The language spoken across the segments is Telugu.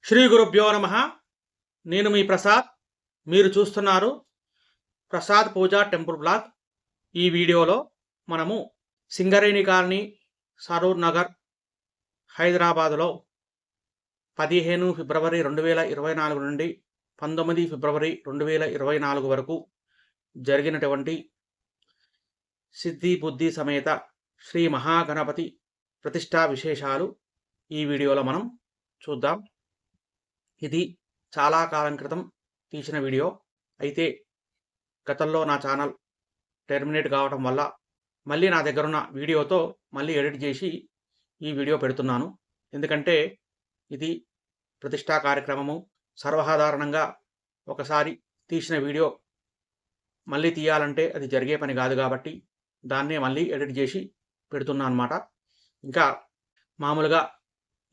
శ్రీ గురుభ్యో నమః. నేను మీ ప్రసాద్. మీరు చూస్తున్నారు ప్రసాద్ పూజా టెంపుల్ బ్లాగ్. ఈ వీడియోలో మనము సింగరేణి కాలనీ, సరూర్ నగర్, హైదరాబాదులో 15 ఫిబ్రవరి 2024 నుండి 19 ఫిబ్రవరి 2024 వరకు జరిగినటువంటి సిద్ధి బుద్ధి సమేత శ్రీ మహాగణపతి ప్రతిష్టా విశేషాలు ఈ వీడియోలో మనం చూద్దాం. ఇది చాలా కాలం క్రితం తీసిన వీడియో. అయితే గతంలో నా ఛానల్ టెర్మినేట్ కావటం వల్ల మళ్ళీ నా దగ్గరున్న వీడియోతో మళ్ళీ ఎడిట్ చేసి ఈ వీడియో పెడుతున్నాను. ఎందుకంటే ఇది ప్రతిష్టా కార్యక్రమము. సర్వసాధారణంగా ఒకసారి తీసిన వీడియో మళ్ళీ తీయాలంటే అది జరిగే పని కాదు కాబట్టి దాన్నే మళ్ళీ ఎడిట్ చేసి పెడుతున్నా అన్నమాట. ఇంకా మామూలుగా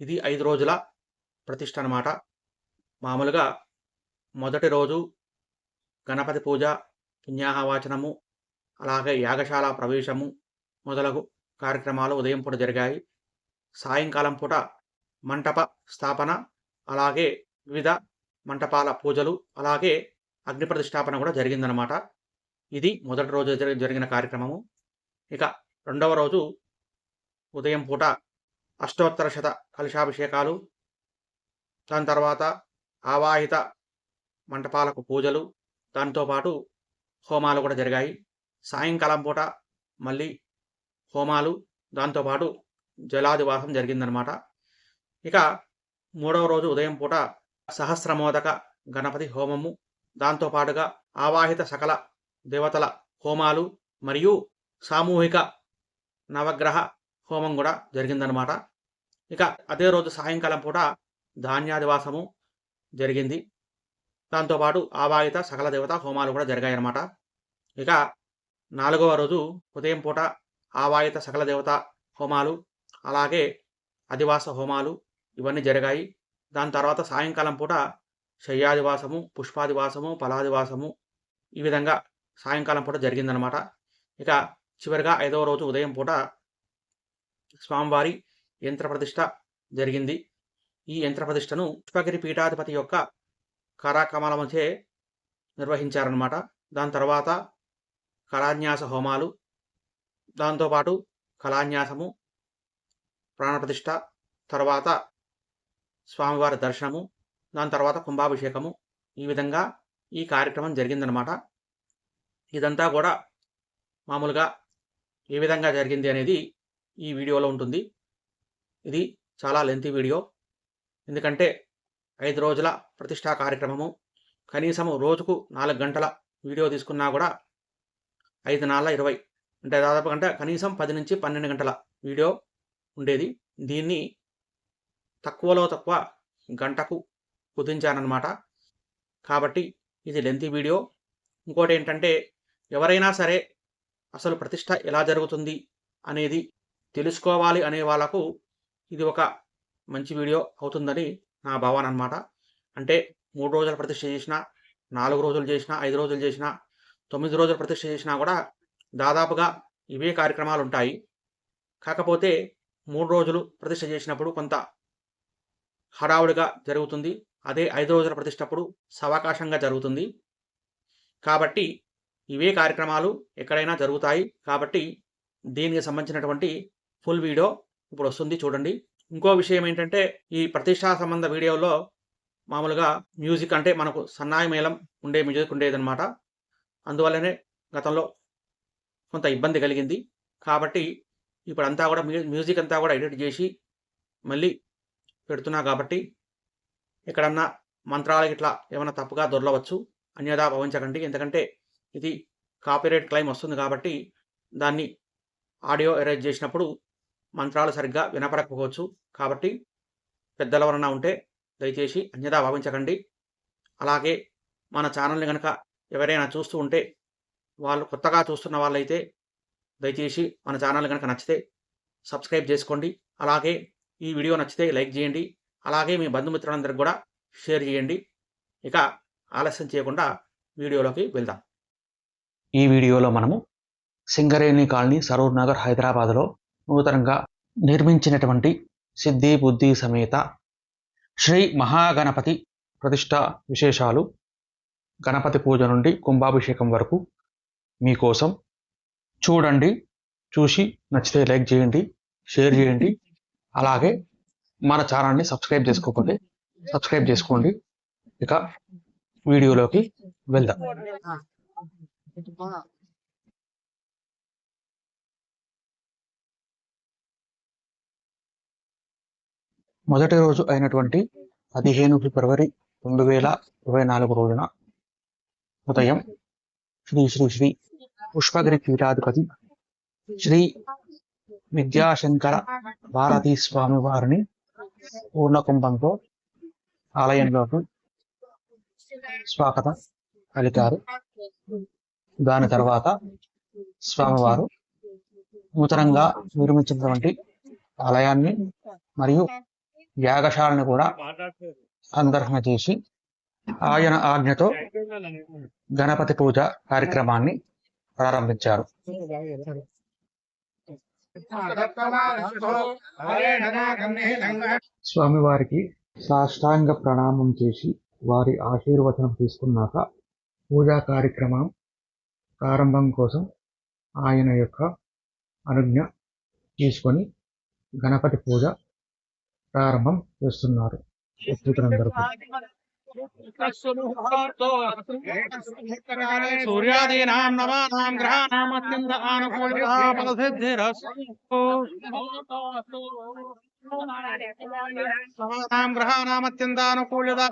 ఇది 5 రోజుల ప్రతిష్ట అన్నమాట. మామూలుగా మొదటి రోజు గణపతి పూజ, పుణ్యాహవాచనము, అలాగే యాగశాల ప్రవేశము మొదలగు కార్యక్రమాలు ఉదయం పూట జరిగాయి. సాయంకాలం పూట మంటప స్థాపన, అలాగే వివిధ మంటపాల పూజలు, అలాగే అగ్ని ప్రతిష్టాపన కూడా జరిగిందనమాట. ఇది మొదటి రోజు జరిగిన కార్యక్రమము. ఇక రెండవ రోజు ఉదయం పూట అష్టోత్తర శత కలశాభిషేకాలు, దాని తర్వాత ఆవాహిత మంటపాలకు పూజలు, దాంతోపాటు హోమాలు కూడా జరిగాయి. సాయంకాలం పూట మళ్ళీ హోమాలు, దాంతోపాటు జలాదివాసం జరిగిందనమాట. ఇక మూడవ రోజు ఉదయం పూట సహస్రమోదక గణపతి హోమము, దాంతోపాటుగా ఆవాహిత సకల దేవతల హోమాలు మరియు సామూహిక నవగ్రహ హోమం కూడా జరిగిందనమాట. ఇక అదే రోజు సాయంకాలం పూట ధాన్యాదివాసము జరిగింది. దాంతోపాటు ఆవాహిత సకల దేవత హోమాలు కూడా జరిగాయన్నమాట. ఇక నాలుగవ రోజు ఉదయం పూట ఆవాహిత సకల దేవత హోమాలు, అలాగే అధివాస హోమాలు ఇవన్నీ జరిగాయి. దాని తర్వాత సాయంకాలం పూట శయ్యాదివాసము, పుష్పాదివాసము, ఫలాదివాసము ఈ విధంగా సాయంకాలం పూట జరిగిందనమాట. ఇక చివరిగా 5వ రోజు ఉదయం పూట స్వామివారి యంత్ర ప్రతిష్ఠ జరిగింది. ఈ యంత్ర ప్రతిష్టను పుష్పగిరి పీఠాధిపతి యొక్క కరాకమలముచే నిర్వహించారన్నమాట. దాని తర్వాత కళాన్యాస హోమాలు, దాంతోపాటు కళాన్యాసము, ప్రాణప్రతిష్ఠ, తర్వాత స్వామివారి దర్శనము, దాని తర్వాత కుంభాభిషేకము, ఈ విధంగా ఈ కార్యక్రమం జరిగిందనమాట. ఇదంతా కూడా మామూలుగా ఏ విధంగా జరిగింది అనేది ఈ వీడియోలో ఉంటుంది. ఇది చాలా లెంతీ వీడియో. ఎందుకంటే 5 రోజుల ప్రతిష్టా కార్యక్రమము, కనీసము రోజుకు 4 గంటల వీడియో తీసుకున్నా కూడా 5 4 20 అంటే దాదాపు కనీసం 10 నుంచి 12 గంటల వీడియో ఉండేది. దీన్ని తక్కువలో తక్కువ గంటకు కుదించానన్నమాట. కాబట్టి ఇది లెంతీ వీడియో. ఇంకోటి ఏంటంటే, ఎవరైనా సరే అసలు ప్రతిష్ట ఎలా జరుగుతుంది అనేది తెలుసుకోవాలి అనే వాళ్ళకు ఇది ఒక మంచి వీడియో అవుతుందని నా భావన అన్నమాట. అంటే 3 రోజుల ప్రతిష్ట చేసినా, 4 రోజులు చేసినా, 5 రోజులు చేసినా, 9 రోజుల ప్రతిష్ట చేసినా కూడా దాదాపుగా ఇవే కార్యక్రమాలు ఉంటాయి. కాకపోతే 3 రోజులు ప్రతిష్ట చేసినప్పుడు కొంత హడావుడిగా జరుగుతుంది. అదే 5 రోజుల ప్రతిష్టప్పుడు సావకాశంగా జరుగుతుంది. కాబట్టి ఇవే కార్యక్రమాలు ఎక్కడైనా జరుగుతాయి. కాబట్టి దీనికి సంబంధించినటువంటి ఫుల్ వీడియో ఇప్పుడు వస్తుంది, చూడండి. ఇంకో విషయం ఏంటంటే, ఈ ప్రతిష్టా సంబంధ వీడియోలో మామూలుగా మ్యూజిక్ అంటే మనకు సన్నాయి మేళం మ్యూజిక్ ఉండేదన్నమాట. అందువల్లనే గతంలో కొంత ఇబ్బంది కలిగింది. కాబట్టి ఇప్పుడంతా కూడా మ్యూజిక్ అంతా కూడా ఎడిట్ చేసి మళ్ళీ పెడుతున్నా. కాబట్టి ఎక్కడన్నా మంత్రాలకి ఇట్లా ఏమైనా తప్పుగా దొరలవచ్చు, అన్యదా భావించకండి. ఎందుకంటే ఇది కాపీరైట్ క్లెయిమ్ వస్తుంది కాబట్టి దాన్ని ఆడియో ఎరేజ్ చేసినప్పుడు మంత్రాలు సరిగ్గా వినపడకపోవచ్చు. కాబట్టి పెద్దలెవరన్నా ఉంటే దయచేసి అన్యదా భావించకండి. అలాగే మన ఛానల్ని కనుక ఎవరైనా చూస్తూ ఉంటే, వాళ్ళు కొత్తగా చూస్తున్న వాళ్ళైతే దయచేసి మన ఛానల్ కనుక నచ్చితే సబ్స్క్రైబ్ చేసుకోండి. అలాగే ఈ వీడియో నచ్చితే లైక్ చేయండి. అలాగే మీ బంధుమిత్రులందరికీ కూడా షేర్ చేయండి. ఇక ఆలస్యం చేయకుండా వీడియోలోకి వెళ్దాం. ఈ వీడియోలో మనము సింగరేణి కాలనీ, సరూర్ నగర్, హైదరాబాద్లో నూతనంగా నిర్మించినటువంటి సిద్ధి బుద్ధి సమేత శ్రీ మహాగణపతి ప్రతిష్ట విశేషాలు గణపతి పూజ నుండి కుంభాభిషేకం వరకు మీకోసం. చూడండి, చూసి నచ్చితే లైక్ చేయండి, షేర్ చేయండి. అలాగే మన ఛానల్ని సబ్స్క్రైబ్ చేసుకోకపోతే సబ్స్క్రైబ్ చేసుకోండి. ఇక వీడియోలోకి వెళ్దాం. మొదటి రోజు అయినటువంటి 15 ఫిబ్రవరి 2024 రోజున ఉదయం శ్రీ శ్రీ శ్రీ పుష్పగిరి పీఠాధిపతి శ్రీ విద్యాశంకర భారతీ స్వామి వారిని పూర్ణకుంభంతో ఆలయంలోకి స్వాగతం పలికారు. దాని తర్వాత స్వామివారు నూతనంగా నిర్మించినటువంటి ఆలయాన్ని మరియు యాగశాలను కూడా సందర్శన చేసి ఆయన ఆజ్ఞతో గణపతి పూజ కార్యక్రమాన్ని ప్రారంభించారు. స్వామివారికి సాష్టాంగ ప్రణామం చేసి వారి ఆశీర్వచనం తీసుకున్నాక పూజా కార్యక్రమం ప్రారంభం కోసం ఆయన యొక్క అనుజ్ఞ తీసుకొని గణపతి పూజ ప్రారంభం చేస్తున్నారు. సూర్యాదీనాం నవానాం గ్రహాణాం అత్యంత ఆనుకూల్యతా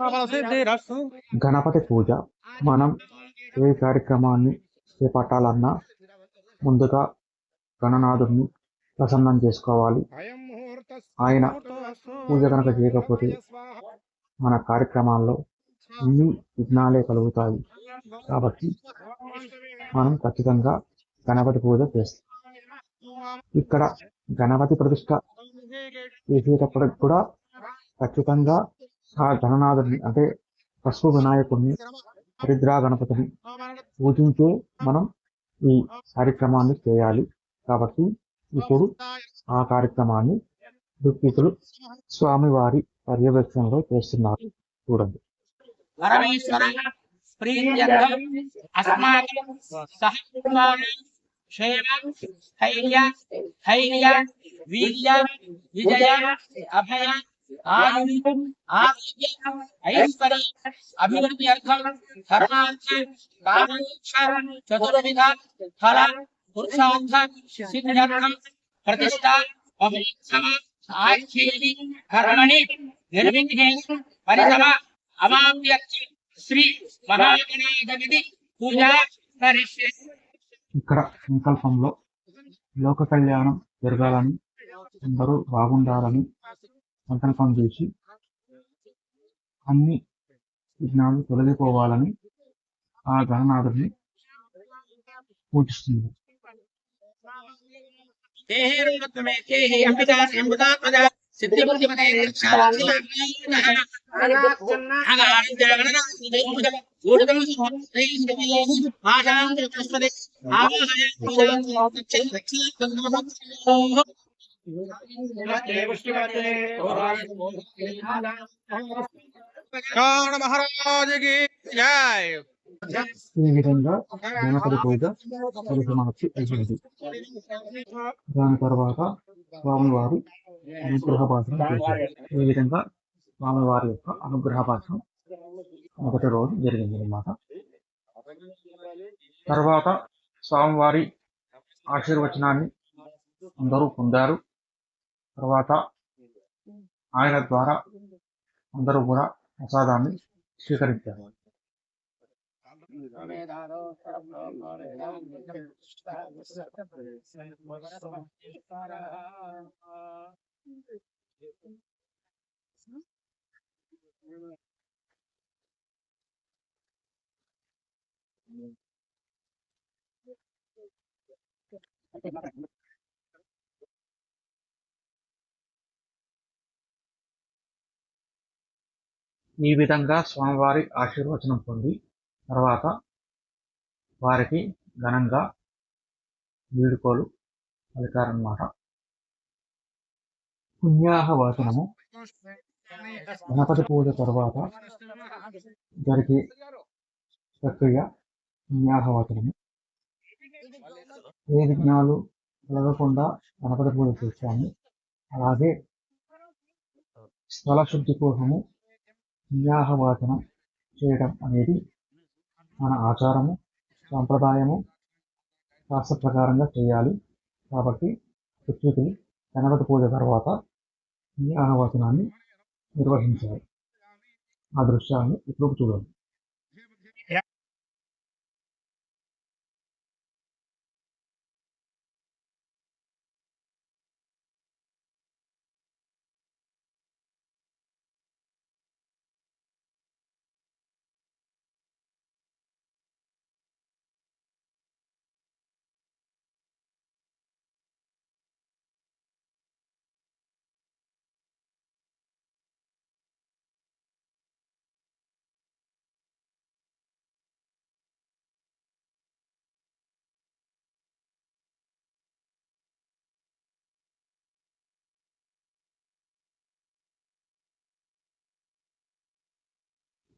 ఫలసిద్ధిరస్తు. గణపతి పూజ మనం ఏ కార్యక్రమాన్ని చేపట్టాలన్నా ముందుగా గణనాథుడిని ప్రసన్నం చేసుకోవాలి. ఆయన పూజ కనుక చేయకపోతే మన కార్యక్రమాల్లో అన్ని విఘ్నాలే కలుగుతాయి. కాబట్టి మనం ఖచ్చితంగా గణపతి పూజ చేస్తాం. ఇక్కడ గణపతి ప్రతిష్ట చేసేటప్పటికి కూడా ఖచ్చితంగా ఆ గణనాథుడిని అంటే పసుపు వినాయకుడిని, హరిద్రా గణపతిని పూజించే మనం ఈ కార్యక్రమాన్ని చేయాలి. కాబట్టి ఇప్పుడు ఆ కార్యక్రమాన్ని దుఃఖితులు స్వామివారి పర్యవేక్షణలో చేస్తున్నారు. చూడండి. అభివృద్ధ్యర్థం ధర్మార్థ కామోక్ష చతుర్విధ ఫల పురుషార్థ సిద్ధ్యర్థం ప్రతిష్ట ఆఖ్యేని కర్మణి నిర్విఘ్నేన పరిసమ అవాప్యర్థం శ్రీ మహాగణాధిపతి పూజా కరిష్యే. ఇక్కడ సంకల్పంలో లోక కళ్యాణం జరగాలని, అందరూ బాగుండాలని సంకల్పం చేసి అన్ని విఘ్నాలు తొలగిపోవాలని ఆ గణనాథుడిని పూజిస్తుంది. మహారాజుకి జై. ఈ విధంగా గణపతి పూజ పరిసమాప్తి అయింది. దాని తర్వాత స్వామివారి అనుగ్రహ భాషను చేశారు. ఈ విధంగా స్వామివారి యొక్క అనుగ్రహ భాషను మొదటి రోజు జరిగింది అన్నమాట. తర్వాత స్వామివారి ఆశీర్వచనాన్ని అందరూ పొందారు. తర్వాత ఆయన ద్వారా అందరూ కూడా ప్రసాదాన్ని స్వీకరించారు. ఈ విధంగా స్వామివారి ఆశీర్వచనం పొంది తర్వాత వారికి ఘనంగా వీడుకోలు పలికారన్నమాట. పుణ్యాహ వాచనము గణపతి పూజ తర్వాత జరిగే ప్రక్రియ పుణ్యాహవచనము. ఏ విఘ్నాలు కలగకుండా గణపతి పూజ చేస్తాము. అలాగే స్థల శుద్ధి కోసము పుణ్యాహవాచనం చేయడం అనేది మన ఆచారము, సాంప్రదాయము, శాస్త్ర ప్రకారంగా చేయాలి. కాబట్టి ప్రత్యేకులు గణపతి పూజ తర్వాత పుణ్యాహవచనాన్ని నిర్వహించాలి. ఆ దృశ్యాన్ని ఇప్పుడు చూడండి.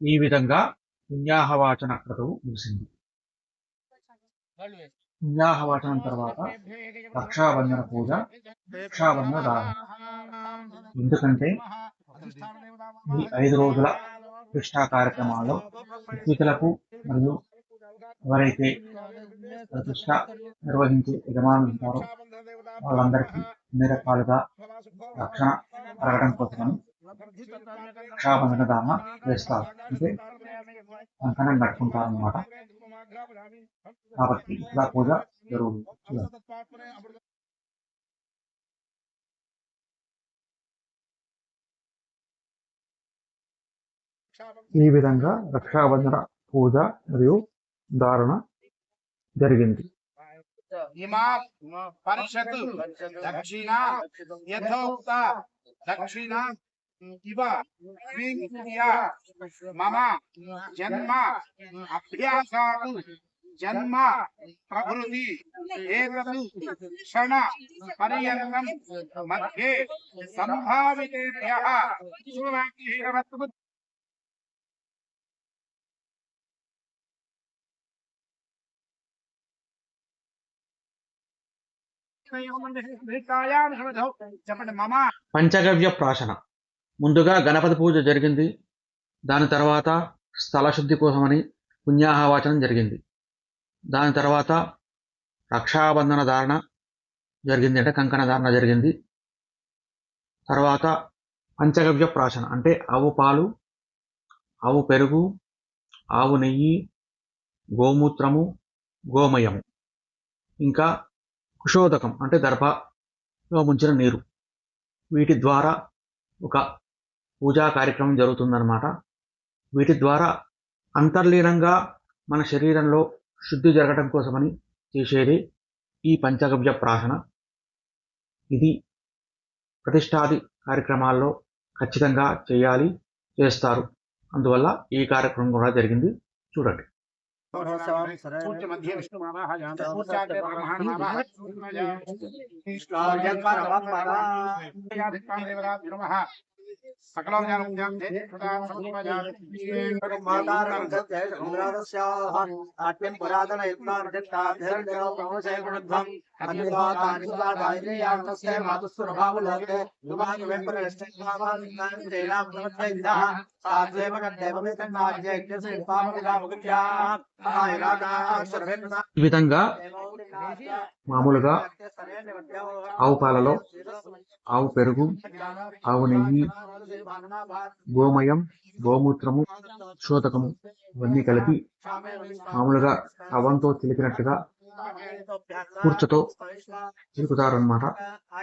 ఈ విధంగా పుణ్యాహవాచన క్రతువు ముగిసింది. పుణ్యాహవాచనం తర్వాత రక్షాబంధన పూజ, రక్షాబంధన దానం. ఎందుకంటే ఈ 5 రోజుల ప్రతిష్టా కార్యక్రమాల్లో ప్రత్యేకులకు మరియు ఎవరైతే ప్రతిష్ట నిర్వహించే యజమానులు ఉంటారో వాళ్ళందరికీ అన్ని రకాలుగా రక్షణ కలగడం కోసమని రక్షాబంధన దాన చేస్తారు. అంటే కంకణం కట్టుకుంటారు అన్నమాట. కాబట్టి ఇలా పూజ జరుగుతుంది. ఈ విధంగా రక్షాబంధన పూజ మరియు ధారణ జరిగింది. పరిషత్ దక్షిణ యథోక్త దక్షిణ ఇవ మమ జన్మ అభ్యాసాలు జన్మ ప్రభృతి ఏతదు క్షణ పర్యంతం మధ్యే సంభావితేభ్యః సువాక్యైరవత్తు. పంచగవ్య ప్రాశన. ముందుగా గణపతి పూజ జరిగింది. దాని తర్వాత స్థల శుద్ధి కోసమని పుణ్యాహవాచనం జరిగింది. దాని తర్వాత రక్షాబంధన ధారణ జరిగింది, అంటే కంకణ ధారణ జరిగింది. తర్వాత పంచగవ్య ప్రాశన అంటే ఆవు పాలు, ఆవు పెరుగు, ఆవు నెయ్యి, గోమూత్రము, గోమయము, ఇంకా కుశోదకం అంటే దర్భలో ముంచిన నీరు, వీటి ద్వారా ఒక పూజా కార్యక్రమం జరుగుతుందన్నమాట. వీటి ద్వారా అంతర్లీనంగా మన శరీరంలో శుద్ధి జరగడం కోసమని చేసేది ఈ పంచగవ్య ప్రాశన. ఇది ప్రతిష్టాది కార్యక్రమాల్లో ఖచ్చితంగా చేస్తారు. అందువల్ల ఈ కార్యక్రమం కూడా జరిగింది. చూడండి. ఈ విధంగా మామూలుగా ఆవు పాలలో ఆవు పెరుగు, ఆవు నెయ్యి, గోమయం, గోమూత్రము, శోధకము ఇవన్నీ కలిపి మామూలుగా అవంతో చిలికినట్టుగా కూర్చతో చిలుకుతారన్నమాట.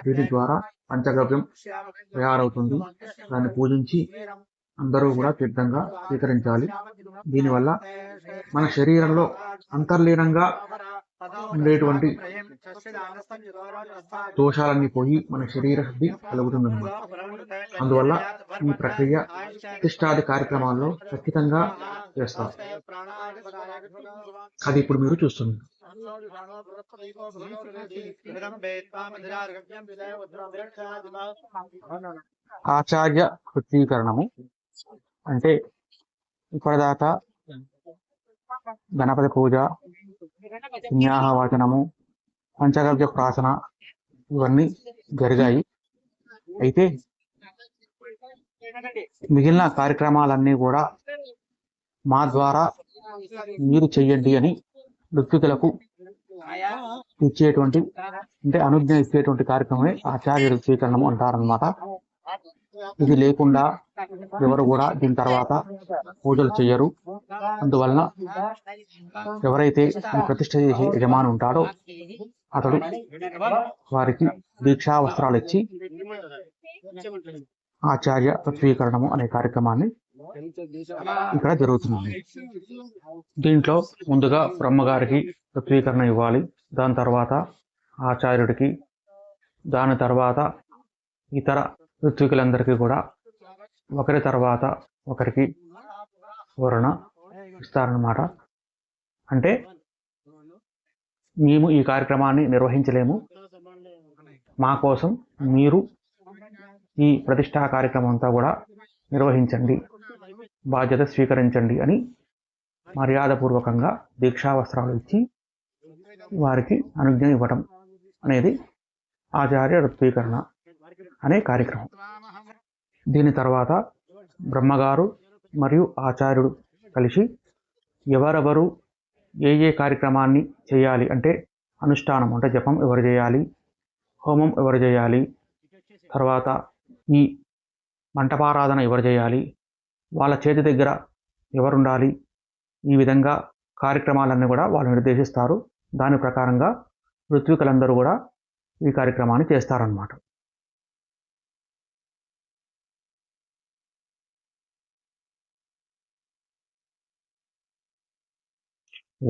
దీని ద్వారా పంచగవ్యం తయారవుతుంది. దాన్ని పూజించి అందరూ కూడా తీర్థంగా స్వీకరించాలి. దీనివల్ల మన శరీరంలో అంతర్లీనంగా ఉండేటువంటి దోషాలన్నీ పోయి మన శరీర శుద్ధి కలుగుతుందన్నమాట. అందువల్ల ఈ ప్రక్రియ ప్రతిష్టాది కార్యక్రమాల్లో ఖచ్చితంగా చేస్తారు. అది ఇప్పుడు మీరు చూస్తున్నారు. ఆచార్య పృథ్వీకరణము అంటే ఇప్పటిదాకా గణపతి పూజ, పుణ్యాహవాచనము, పంచగవ్య ప్రాసన ఇవన్నీ జరిగాయి. అయితే మిగిలిన కార్యక్రమాలన్నీ కూడా మా ద్వారా మీరు చెయ్యండి అని ఋత్వికులకు ఇచ్చేటువంటి అంటే అనుజ్ఞ ఇచ్చేటువంటి కార్యక్రమమే ఆచార్య ఋత్వీకరణము అంటారనమాట. ఇది లేకుండా ఎవరు కూడా దీని తర్వాత పూజలు చెయ్యరు. అందువలన ఎవరైతే ఈ ప్రతిష్ఠ చేసే యజమాని ఉంటాడో అతడు వారికి దీక్షా వస్త్రాలు ఇచ్చి ఆచార్య పృథ్వీకరణము అనే కార్యక్రమాన్ని ఇక్కడ జరుగుతుంది. దీంట్లో ముందుగా బ్రహ్మగారికి పృథ్వీకరణ ఇవ్వాలి, దాని తర్వాత ఆచార్యుడికి, దాని తర్వాత ఇతర ఋత్వికులందరికీ కూడా ఒకరి తర్వాత ఒకరికి వరుణ ఇస్తారన్నమాట. అంటే మేము ఈ కార్యక్రమాన్ని నిర్వహించలేము, మా కోసం మీరు ఈ ప్రతిష్టా కార్యక్రమం అంతా కూడా నిర్వహించండి, బాధ్యత స్వీకరించండి అని మర్యాదపూర్వకంగా దీక్షా వస్త్రాలు ఇచ్చి వారికి అనుజ్ఞ ఇవ్వటం అనేది ఆచార్య ఋత్వీకరణ అనే కార్యక్రమం. దీని తర్వాత బ్రహ్మగారు మరియు ఆచార్యుడు కలిసి ఎవరెవరు ఏ కార్యక్రమాన్ని చేయాలి అంటే అనుష్ఠానం అంటే జపం ఎవరు చేయాలి, హోమం ఎవరు చేయాలి, తర్వాత ఈ మంటపారాధన ఎవరు చేయాలి, వాళ్ళ చేతి దగ్గర ఎవరుండాలి, ఈ విధంగా కార్యక్రమాలన్నీ కూడా వాళ్ళు నిర్దేశిస్తారు. దాని ప్రకారంగా ఋత్వికులందరూ కూడా ఈ కార్యక్రమాన్ని చేస్తారన్నమాట.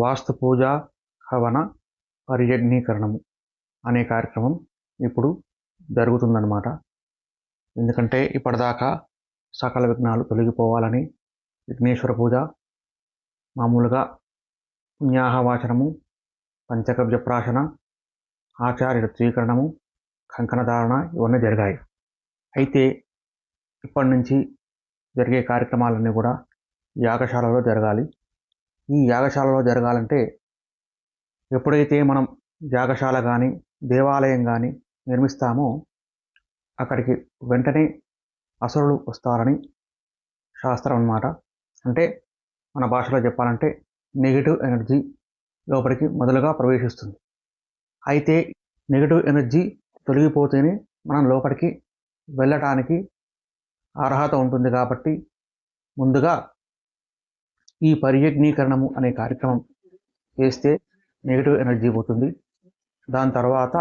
వాస్తు పూజ, హవన, పరియజ్ఞీకరణము అనే కార్యక్రమం ఇప్పుడు జరుగుతుందన్నమాట. ఎందుకంటే ఇప్పటిదాకా సకల విఘ్నాలు తొలగిపోవాలని విఘ్నేశ్వర పూజ, మామూలుగా పుణ్యాహవాచనము, పంచగవ్య ప్రాశన, ఆచార్య ఋత్వీకరణము, కంకణధారణ ఇవన్నీ జరిగాయి. అయితే ఇప్పటి నుంచి జరిగే కార్యక్రమాలన్నీ కూడా యాగశాలలో జరగాలి. ఈ యాగశాలలో జరగాలంటే ఎప్పుడైతే మనం యాగశాల కానీ దేవాలయం కానీ నిర్మిస్తామో అక్కడికి వెంటనే అసురులు వస్తారని శాస్త్రం అన్నమాట. అంటే మన భాషలో చెప్పాలంటే నెగిటివ్ ఎనర్జీ లోపలికి మొదలుగా ప్రవేశిస్తుంది. అయితే నెగిటివ్ ఎనర్జీ తొలగిపోతేనే మనం లోపలికి వెళ్ళటానికి అర్హత ఉంటుంది. కాబట్టి ముందుగా ఈ పరియజ్ఞీకరణము అనే కార్యక్రమం చేస్తే నెగిటివ్ ఎనర్జీ పోతుంది. దాని తర్వాత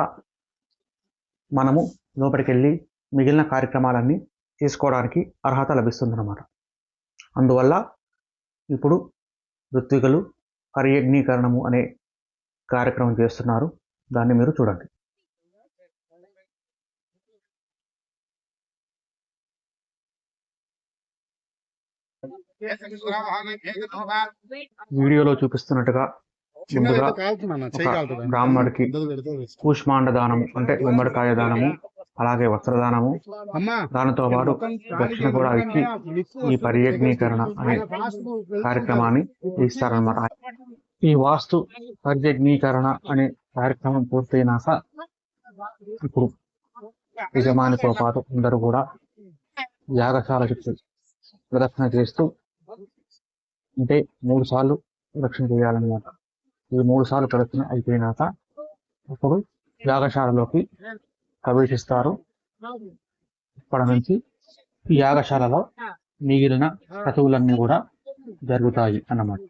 మనము లోపలికి వెళ్ళి మిగిలిన కార్యక్రమాలన్నీ చేసుకోవడానికి అర్హత లభిస్తుందన్నమాట. అందువల్ల ఇప్పుడు ఋత్వికులు పరియజ్ఞీకరణము అనే కార్యక్రమం చేస్తున్నారు. దాన్ని మీరు చూడండి. వీడియోలో చూపిస్తున్నట్టుగా ముందుగా ఒక బ్రాహ్మడికి కూష్మాండ దానము అంటే గుమ్మడికాయ దానము, అలాగే వస్త్రదానము, దానితో పాటు దక్షిణ కూడా ఇచ్చి ఈ పరియజ్ఞీకరణ అనే కార్యక్రమాన్ని ఇస్తారన్నమాట. ఈ వాస్తు పరియజ్ఞీకరణ అనే కార్యక్రమం పూర్తయినాక ఇప్పుడు యజమానితో పాటు అందరూ కూడా యాగశాల చుట్టూ ప్రదక్షిణ చేస్తూ అంటే 3 సార్లు ప్రదక్షిణ చేయాలన్నమాట. ఈ 3 సార్లు ప్రదక్షిణ అయిపోయినాక ఇప్పుడు యాగశాలలోకి ప్రవేశిస్తారు. ఇప్పటి నుంచి ఈ యాగశాలలో మిగిలిన క్రతువులన్నీ కూడా జరుగుతాయి అన్నమాట.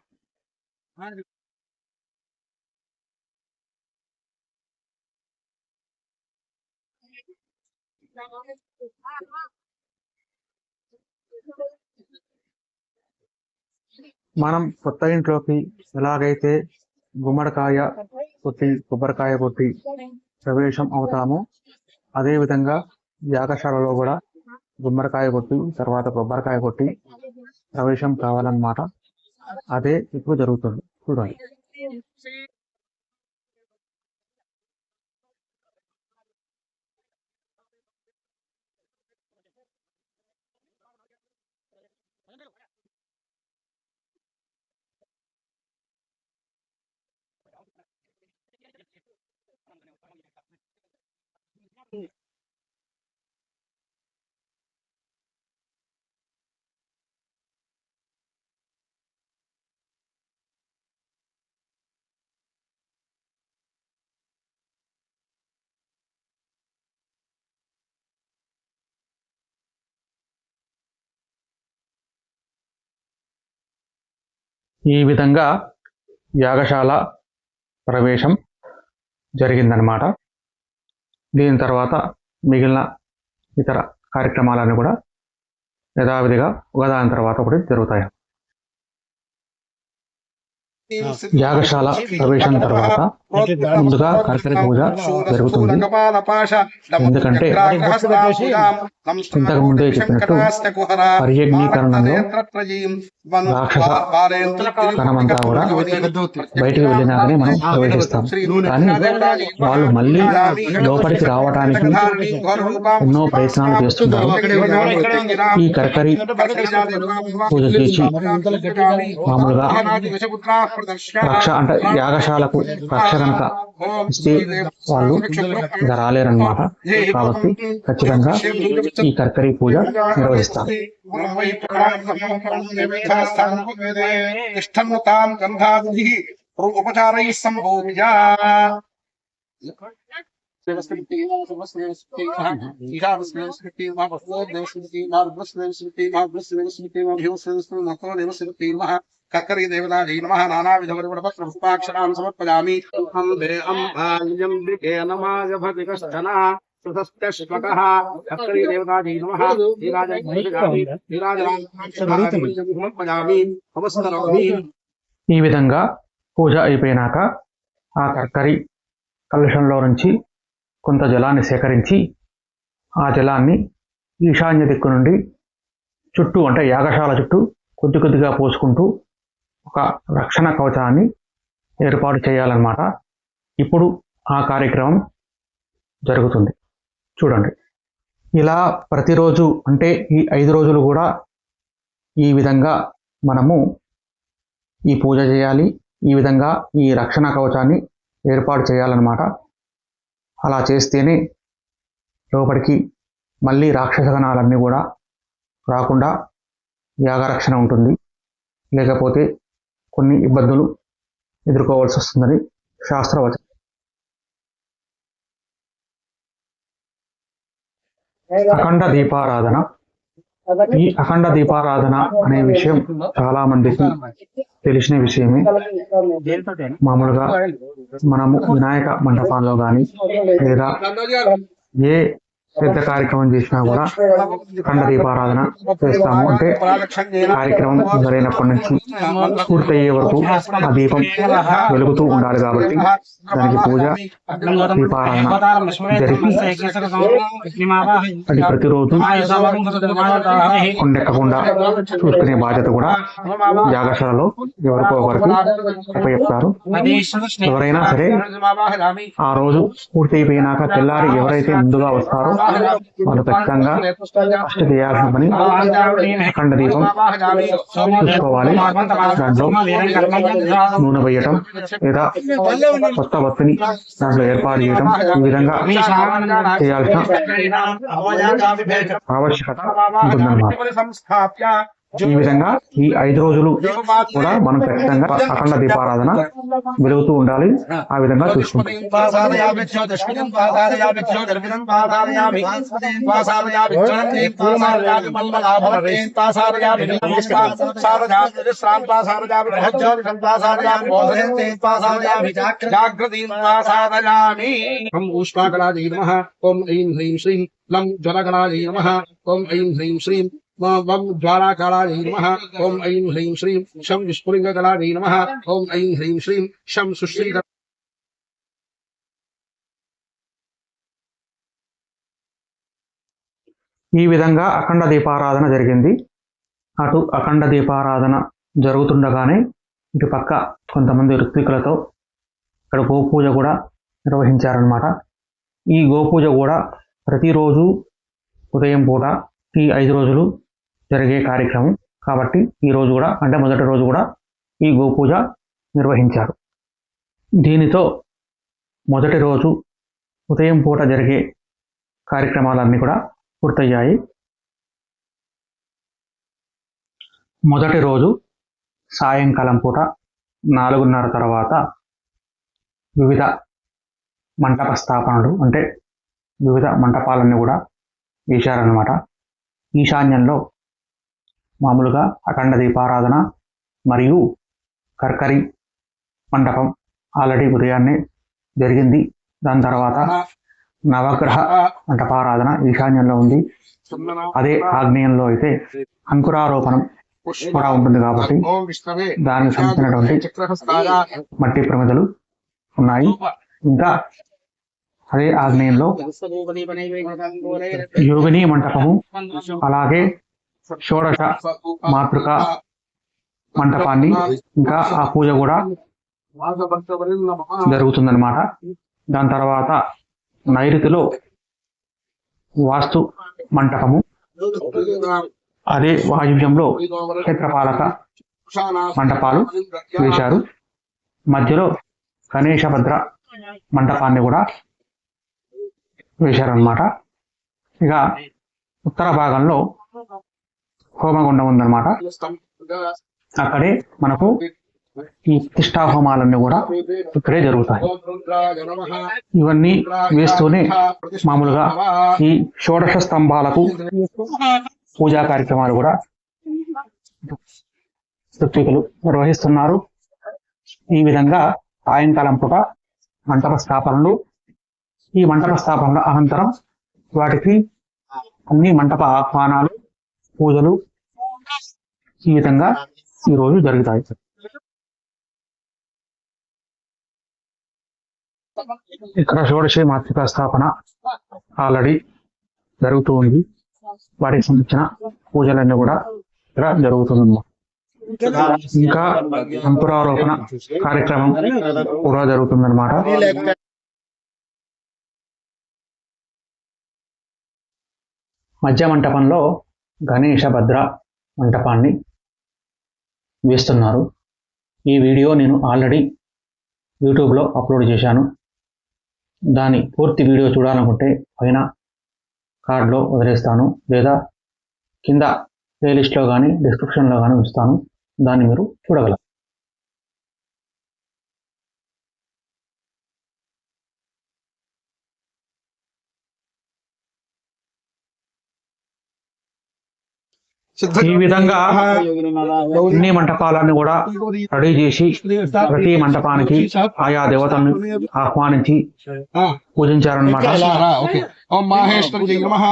మనం కొత్త ఇంట్లోకి ఎలాగైతే గుమ్మడికాయ కొట్టి కొబ్బరికాయ కొట్టి ప్రవేశం అవుతామో అదేవిధంగా యాగశాలలో కూడా గుమ్మడికాయ కొట్టి తర్వాత కొబ్బరికాయ కొట్టి ప్రవేశం కావాలన్నమాట. అదే ఇప్పుడు జరుగుతుంది చూడండి. ఈ విధంగా యాగశాల ప్రవేశం జరిగిందనమాట. దీని తర్వాత మిగిలిన ఇతర కార్యక్రమాలన్నీ కూడా యథావిధిగా ఒకదాని తర్వాత ఒకటి జరుగుతాయి. యాగశాల ప్రవేశం తర్వాత ముందుగా కర్కరి పూజ జరుగుతుంది. ఎందుకంటే ఇంతకు ముందే చెప్పినట్టు పర్యగ్నీకరణలో రాక్షస కణమంతా కూడా బయటికి వెళ్ళినాకనే మనం ప్రవేశిస్తాం. కానీ వాళ్ళు మళ్ళీ లోపలికి రావడానికి ఎన్నో ప్రయత్నాలు చేస్తున్నారు. ఈ కర్కరి పూజ చేసి మామూలుగా రక్ష అంటే యాగశాలకు రక్ష కనుక ఇస్తే వాళ్ళు ఇంకా రాలేరన్నమాట. కాబట్టి ఖచ్చితంగా ఈ కర్కరి పూజ నిర్వహిస్తారు. కర్కరీ దేవతాజీ నమః నానావిధ పరిమళపత్ర పుష్పాక్షరాం సమర్పయామి. అంబే అంబాల్యంబికే నమాయ భతికష్టన సుతస్త్యశ్వకః కర్కరీ దేవతాజీ నమః సమర్పయామి. అవసరమి. ఈ విధంగా పూజ అయిపోయినాక ఆ కర్కరి కలుషంలో నుంచి కొంత జలాన్ని సేకరించి ఆ జలాన్ని ఈశాన్య దిక్కు నుండి చుట్టూ అంటే యాగశాల చుట్టూ కొద్ది కొద్దిగా పోసుకుంటూ ఒక రక్షణ కవచాన్ని ఏర్పాటు చేయాలన్నమాట. ఇప్పుడు ఆ కార్యక్రమం జరుగుతుంది. చూడండి, ఇలా ప్రతిరోజు అంటే ఈ 5 రోజులు కూడా ఈ విధంగా మనము ఈ పూజ చేయాలి. ఈ విధంగా ఈ రక్షణ కవచాన్ని ఏర్పాటు చేయాలన్నమాట. అలా చేస్తేనే లోపలికి మళ్ళీ రాక్షస గణాలన్నీ కూడా రాకుండా యాగరక్షణ ఉంటుంది. లేకపోతే కొన్ని ఇబ్బందులు ఎదుర్కోవాల్సి వస్తుందని శాస్త్రవచనం. అఖండ దీపారాధన. ఈ అఖండ దీపారాధన అనే విషయం చాలా మందికి తెలిసిన విషయమే. మామూలుగా మనము వినాయక మండపాల్లో కానీ లేదా ఏ పెద్ద కార్యక్రమం చేసినా కూడా అఖండ దీపారాధన చేస్తాము. అంటే కార్యక్రమం మొదలైనప్పటి నుంచి పూర్తయ్యే వరకు ఆ దీపం వెలుగుతూ ఉండాలి. కాబట్టి దానికి పూజ దీపారాధన జరిపి అది ప్రతిరోజు కొండెక్కకుండా చూసుకునే బాధ్యత కూడా యాగశాలలో ఎవరికో ఒకరికి ఉపయోగిస్తారు. ఎవరైనా సరే ఆ రోజు పూర్తయిపోయినాక తెల్లారి ఎవరైతే ముందుగా వస్తారో వాళ్ళు ఖచ్చితంగా ఫస్ట్ చేయాల్సిన పని అఖండ దీపం చూసుకోవాలి. దాంట్లో నూనె వేయటం లేదా కొత్త వత్తిని దాంట్లో ఏర్పాటు చేయటం ఈ విధంగా చేయాల్సిన ఆవశ్యకత ఉంటుందన్నమాట. ఈ విధంగా ఈ 5 రోజులు కూడా మనం ఖచ్చితంగా అఖండ దీపారాధన వెలుగుతూ ఉండాలి. ఆ విధంగా చూసుకుంటాం. ఓం ఐం హ్రీం శ్రీం లం జ్వలగణాయ నమః. ఓం ఐం హ్రీం శ్రీం వం జ్వాలాకాళాయ నమః. ఓం ఐం హ్రీం శ్రీం శం విస్ఫులింగగణాయ నమః. ఓం ఐం హ్రీం శ్రీం శం సుశ్రీగ. ఈ విధంగా అఖండ దీపారాధన జరిగింది. అటు అఖండ దీపారాధన జరుగుతుండగానే ఇటు పక్క కొంతమంది ఋత్వికులతో ఇక్కడ గోపూజ కూడా నిర్వహించారనమాట. ఈ గోపూజ కూడా ప్రతిరోజు ఉదయం పూట ఈ 5 రోజులు జరిగే కార్యక్రమం. కాబట్టి ఈ రోజు కూడా అంటే మొదటి రోజు కూడా ఈ గోపూజ నిర్వహించారు. దీనితో మొదటి రోజు ఉదయం పూట జరిగే కార్యక్రమాలన్నీ కూడా పూర్తయ్యాయి. మొదటి రోజు సాయంకాలం పూట 4:30 తర్వాత వివిధ మంటప స్థాపనలు అంటే వివిధ మంటపాలన్నీ కూడా వేశారన్నమాట. ఈశాన్యంలో మామూలుగా అఖండ దీపారాధన మరియు కర్కరి మండపం ఆల్రెడీ ఉదయాన్నే జరిగింది. దాని తర్వాత నవగ్రహ మంటపారాధన ఈశాన్యంలో ఉంది. అదే ఆగ్నేయంలో అయితే అంకురారోపణం కూడా ఉంటుంది కాబట్టి దానికి సంబంధించినటువంటి మట్టి ప్రమిదలు ఉన్నాయి. ఇంకా అదే ఆగ్నేయంలో యోగిని మంటపము, అలాగే షోడశ మాతృక మంటపాన్ని ఇంకా ఆ పూజ కూడా జరుగుతుందన్నమాట. దాని తర్వాత నైరుతిలో వాస్తు మంటపము, అదే వాయువ్యంలో క్షేత్రపాలక మంటపాలు వేశారు. మధ్యలో గణేశ భద్ర మంటపాన్ని కూడా వేశారనమాట. ఇక ఉత్తర భాగంలో హోమగుండం ఉందన్నమాట. అక్కడే మనకు ఈ ప్రతిష్టా హోమాలన్నీ కూడా ఇక్కడే జరుగుతాయి. ఇవన్నీ వేస్తూనే మామూలుగా ఈ షోడశ స్తంభాలకు పూజా కార్యక్రమాలు కూడా ఋత్వికులు నిర్వహిస్తున్నారు. ఈ విధంగా సాయంకాలం పూట మంటప స్థాపనలు, ఈ మంటప స్థాపనల అనంతరం వాటికి అన్ని మంటప ఆహ్వానాలు, పూజలు ఈ విధంగా ఈరోజు జరుగుతాయి. ఇక్కడ షోడశి మాతృకా స్థాపన ఆల్రెడీ జరుగుతూ ఉంది. వాటికి సంబంధించిన పూజలన్నీ కూడా ఇక్కడ జరుగుతుంది. ఇంకా అంకురారోపణ కార్యక్రమం కూడా జరుగుతుందన్నమాట. మధ్య మంటపంలో గణేశ భద్ర మంటపాన్ని వేస్తున్నారు. ఈ వీడియో నేను ఆల్రెడీ యూట్యూబ్లో అప్లోడ్ చేశాను. దాని పూర్తి వీడియో చూడాలనుకుంటే పైన కార్డులో వదిలేస్తాను, లేదా కింద ప్లేలిస్ట్లో కానీ డిస్క్రిప్షన్లో కానీ ఉంచుతాను. దాన్ని మీరు చూడగలరు. ఈ విధంగా అన్ని మంటపాలన్నీ కూడా రెడీ చేసి ప్రతి మంటపానికి ఆయా దేవతలను ఆహ్వానించి పూజించారన్నమాట. ఓం మాహేశ్వరి నమః.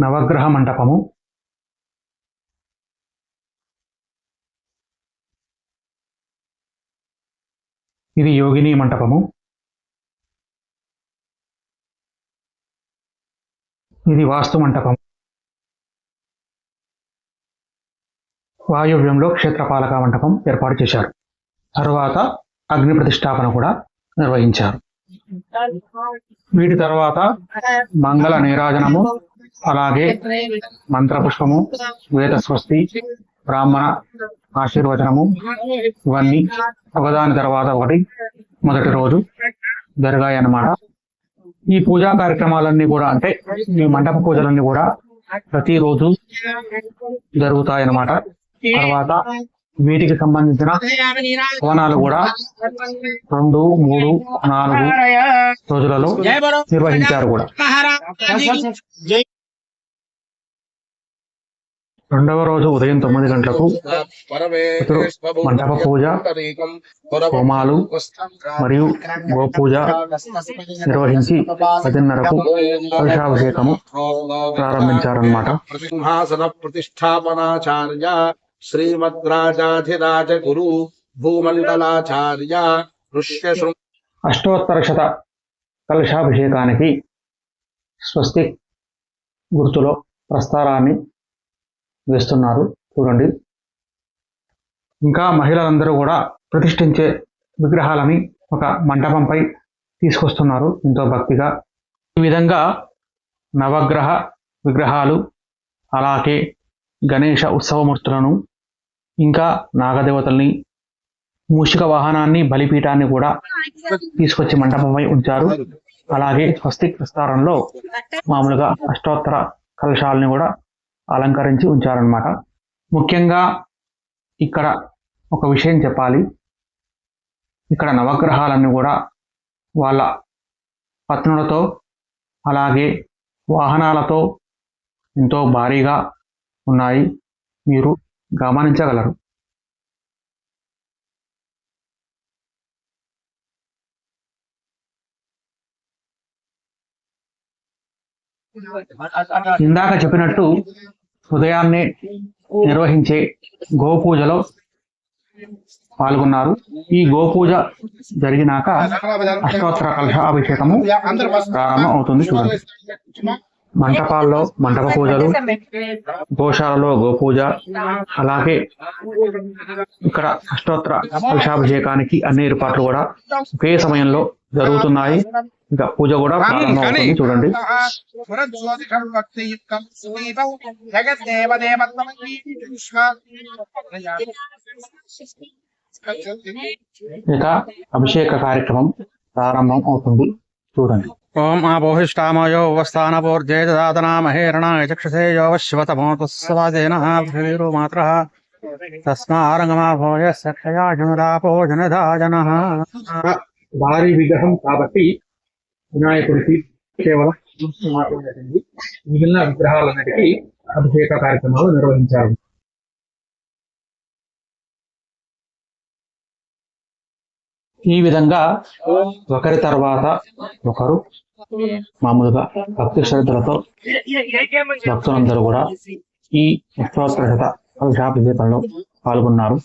నవగ్రహ మంటపము, ఇది యోగిని మంటపము, ఇది వాస్తు మంటపం. వాయువ్యంలో క్షేత్రపాలక మంటపం ఏర్పాటు చేశారు. తరువాత అగ్ని ప్రతిష్టాపన కూడా నిర్వహించారు. వీటి తర్వాత మంగళ నీరాజనము, అలాగే మంత్రపుష్పము, వేద స్వస్తి, బ్రాహ్మణ ఆశీర్వచనము, ఇవన్నీ ఒకదాని తర్వాత ఒకటి మొదటి రోజు జరిగాయి అన్నమాట. ఈ పూజా కార్యక్రమాలన్నీ కూడా అంటే ఈ మండప పూజలన్నీ కూడా ప్రతిరోజు జరుగుతాయన్నమాట. తర్వాత వీటికి సంబంధించిన హోనాలు కూడా 2, 3, 4 రోజులలో నిర్వహించారు కూడా. రెండవ రోజు ఉదయం 9 గంటలకు మండప పూజ, హోమాలు మరియు గోపూజ నిర్వహించి 10:30కు కలశాభిషేకము ప్రారంభించారన్నమాట. సింహాసన ప్రతిష్టాపనాచార్య శ్రీమద్రాజాధిరాజ గురు భూమండలాచార్య అష్టోత్తరశత కలశాభిషేకానికి స్వస్తి గుర్తులో ప్రస్తారాన్ని వేస్తున్నారు చూడండి. ఇంకా మహిళలందరూ కూడా ప్రతిష్ఠించే విగ్రహాలని ఒక మండపంపై తీసుకొస్తున్నారు ఎంతో భక్తిగా. ఈ విధంగా నవగ్రహ విగ్రహాలు, అలాగే గణేష ఉత్సవమూర్తులను, ఇంకా నాగదేవతల్ని, మూషిక వాహనాన్ని, బలిపీఠాన్ని కూడా తీసుకొచ్చి మండపంపై ఉంచారు. అలాగే స్వస్తి ప్రస్తారంలో మామూలుగా అష్టోత్తర కలశాలని కూడా అలంకరించి ఉంచారనమాట. ముఖ్యంగా ఇక్కడ ఒక విషయం చెప్పాలి. ఇక్కడ నవగ్రహాలన్నీ కూడా వాళ్ళ పత్నులతో అలాగే వాహనాలతో ఎంతో భారీగా ఉన్నాయి, మీరు గమనించగలరు. ఇందాక చెప్పినట్టు ఉదయాన్నే నిర్వహించే గోపూజలో పాల్గొన్నారు. ఈ గోపూజ జరిగినాక అష్టోత్తర కలశాభిషేకము ప్రారంభం అవుతుంది చూడండి. మంటపాల్లో మంటప పూజలు, గోశాలలో గోపూజ, అలాగే ఇక్కడ అష్టోత్తర కలశాభిషేకానికి అన్ని ఏర్పాట్లు కూడా ఒకే సమయంలో జరుగుతున్నాయి. ఇంకా పూజ కూడా ప్రారంభం అవుతుంది చూడండి. ఇక అభిషేక కార్యక్రమం ప్రారంభం అవుతుంది చూడండి. ఓం ఆపోహిష్టామయో స్థానపూర్జే దాతనామహేరణాయ చక్షసే యోవశ్వతమోతస్వాదేన మాత్ర తస్మారంగమాభోజ సక్షయా జనులాపో జనదాజన. భారీ విగ్రహం కాబట్టి వినాయకుడికి కేవలం మిగిలిన విగ్రహాలన్నిటికీ అభిషేక కార్యక్రమాలు నిర్వహించారు. ఈ విధంగా ఒకరి తర్వాత ఒకరు మామూలుగా భక్తి శ్రద్ధలతో భక్తులందరూ కూడా ఈ అష్టోత్తర కలశాభిషేకంలో పాల్గొన్నారు.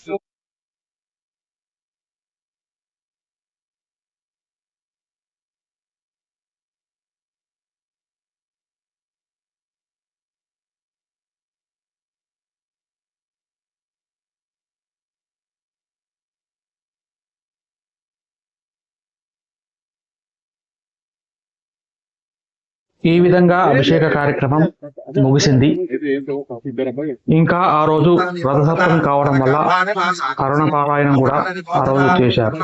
ఈ విధంగా అభిషేక కార్యక్రమం ముగిసింది. ఇంకా ఆ రోజు రథసప్తమి కావడం వల్ల అరుణ పారాయణం కూడా ఆ రోజు చేశారు.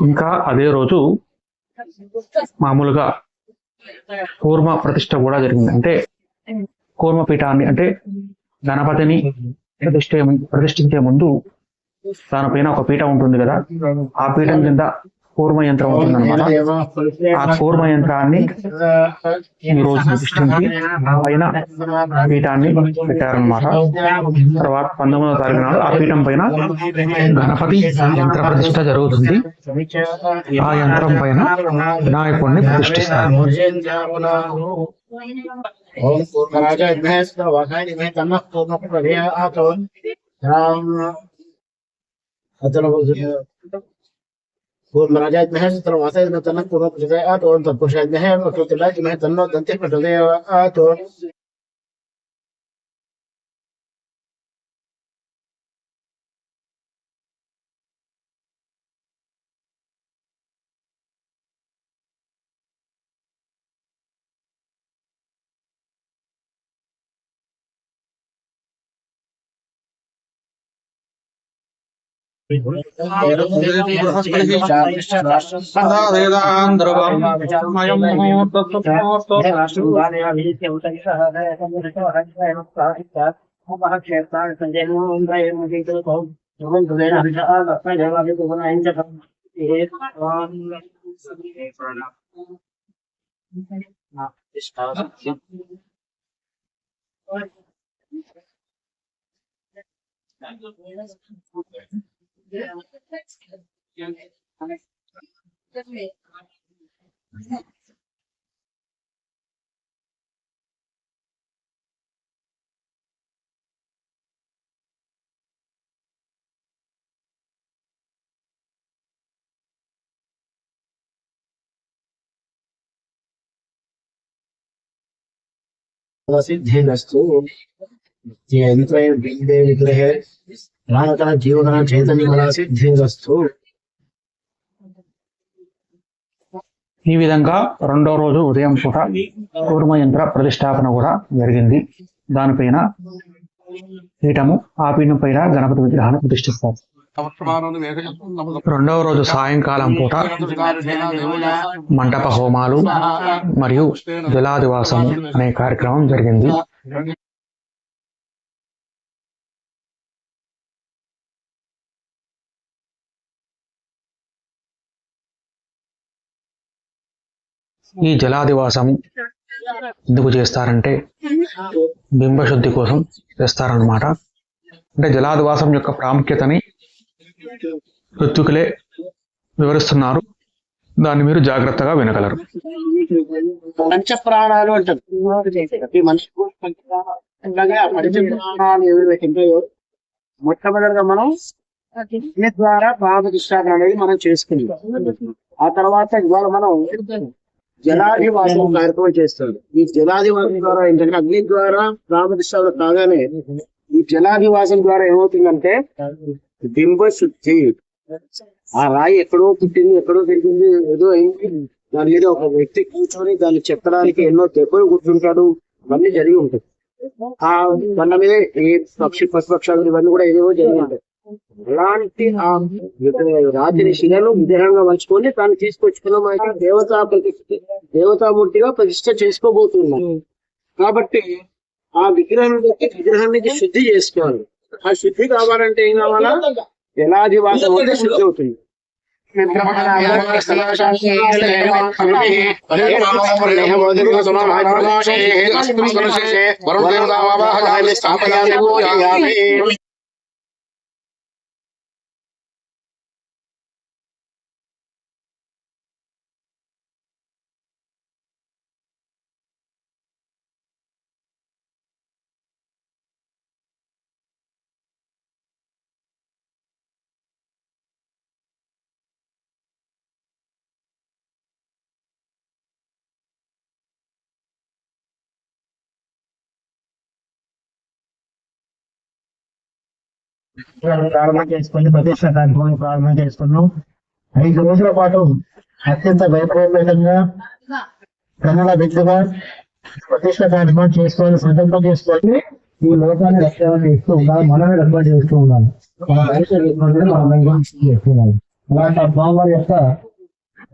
ఇంకా అదే రోజు మామూలుగా కూర్మ ప్రతిష్ట కూడా జరిగింది. అంటే కూర్మ పీఠాన్ని, అంటే గణపతిని ప్రతిష్ఠించే ముందు దానిపైన ఒక పీఠం ఉంటుంది కదా, ఆ పీఠం కింద కూర్మ యంత్రం ఉంటుంది అనమాట. ఆ కూర్మ యంత్రాన్ని ఈ రోజు ప్రతిష్ఠించి పైన పీఠాన్ని పెట్టారనమాట. తర్వాత 19వ తారీఖు నాడు ఆ పీఠం పైన గణపతి యంత్ర ప్రతిష్ఠ జరుగుతుంది. ఆ యంత్రం పైన వినాయకుడిని ప్రతిష్ఠిస్తారు. पूर्वराजाय महेश तन्वासाय तन्न पूर्व प्रजय आतो तत्पुरुषाय महेश प्रत्यलाय महेश तन्नो दंते प्रजय आतो सिद्धिरस्तु यंत्र विद्ये विग्रह प्राणतः जीवगण चैतन्य बल सिद्धिरस्तु। ఈ విధంగా రెండో రోజు ఉదయం పూట కూర్మ యంత్ర ప్రతిష్టాపన కూడా జరిగింది. దానిపైన పీఠము, ఆ పీఠం పైన గణపతి విగ్రహాన్ని ప్రతిష్ఠిస్తారు. రెండవ రోజు సాయంకాలం పూట మంటప హోమాలు మరియు జలాదివాసం అనే కార్యక్రమం జరిగింది. ఈ జలాదివాసం ఎందుకు చేస్తారంటే బింబశుద్ధి కోసం చేస్తారన్నమాట. అంటే జలాదివాసం యొక్క ప్రాముఖ్యతని ఋత్వికులే వివరిస్తున్నారు. దాన్ని మీరు జాగ్రత్తగా వినగలరు. పంచ ప్రాణాలు అంటారు ప్రతి మనిషి పంచప్రాణాలు ఏవైతే ఉంటాయో మొట్టమొదటిగా మనం దీని ద్వారా పాపతిష్టాపన అనేది మనం చేసుకుంటాం. ఆ తర్వాత ఇవాళ మనం జలాదివాసం కార్యక్రమం చేస్తాం. ఈ జలాదివాసం ద్వారా ఏంటంటే అగ్ని ద్వారా ప్రాపతిష్టాపన కాగానే ఈ జలాదివాసం ద్వారా ఏమవుతుందంటే బింబ శుద్ధి. ఆ రాయి ఎక్కడో పుట్టింది, ఎక్కడో తిరిగింది, ఏదో అయింది, దాని మీద ఒక వ్యక్తి కూర్చొని దాన్ని చెక్కడానికి ఎన్నో దెబ్బలు కూర్చుంటాడు, ఇవన్నీ జరిగి ఉంటాయి. ఆ బండ మీద ఏ పశుపక్షాలు ఇవన్నీ కూడా ఏదేవో జరిగి ఉంటాయి. అలాంటి ఆ రాతిని శిలను విగ్రహంగా మలుచుకొని దాన్ని తీసుకొచ్చుకున్నాం. అయితే దేవతామూర్తిగా ప్రతిష్ట చేసుకోబోతున్నాం. కాబట్టి ఆ విగ్రహానికి శుద్ధి చేసుకోవాలి. ఆ శుద్ధి కావాలంటే ఏం కావాలా? జలాదివాసం శుద్ధి అవుతుంది. ప్రారంభం చేసుకుని ప్రతిష్ట కార్యక్రమం ప్రారంభం చేసుకున్నాం. 5 రోజుల పాటు అత్యంత వైభవంగా కన్నడ బిడ్డగా ప్రతిష్ట కార్యక్రమం చేసుకొని సంకల్పం చేసుకొని ఈ లోకాన్ని రక్షణ ఇస్తూ ఉండాలి. మనమే రక్షణ చేస్తూ ఉండాలి. చేస్తున్నాం. అలాంటి స్వామివారి యొక్క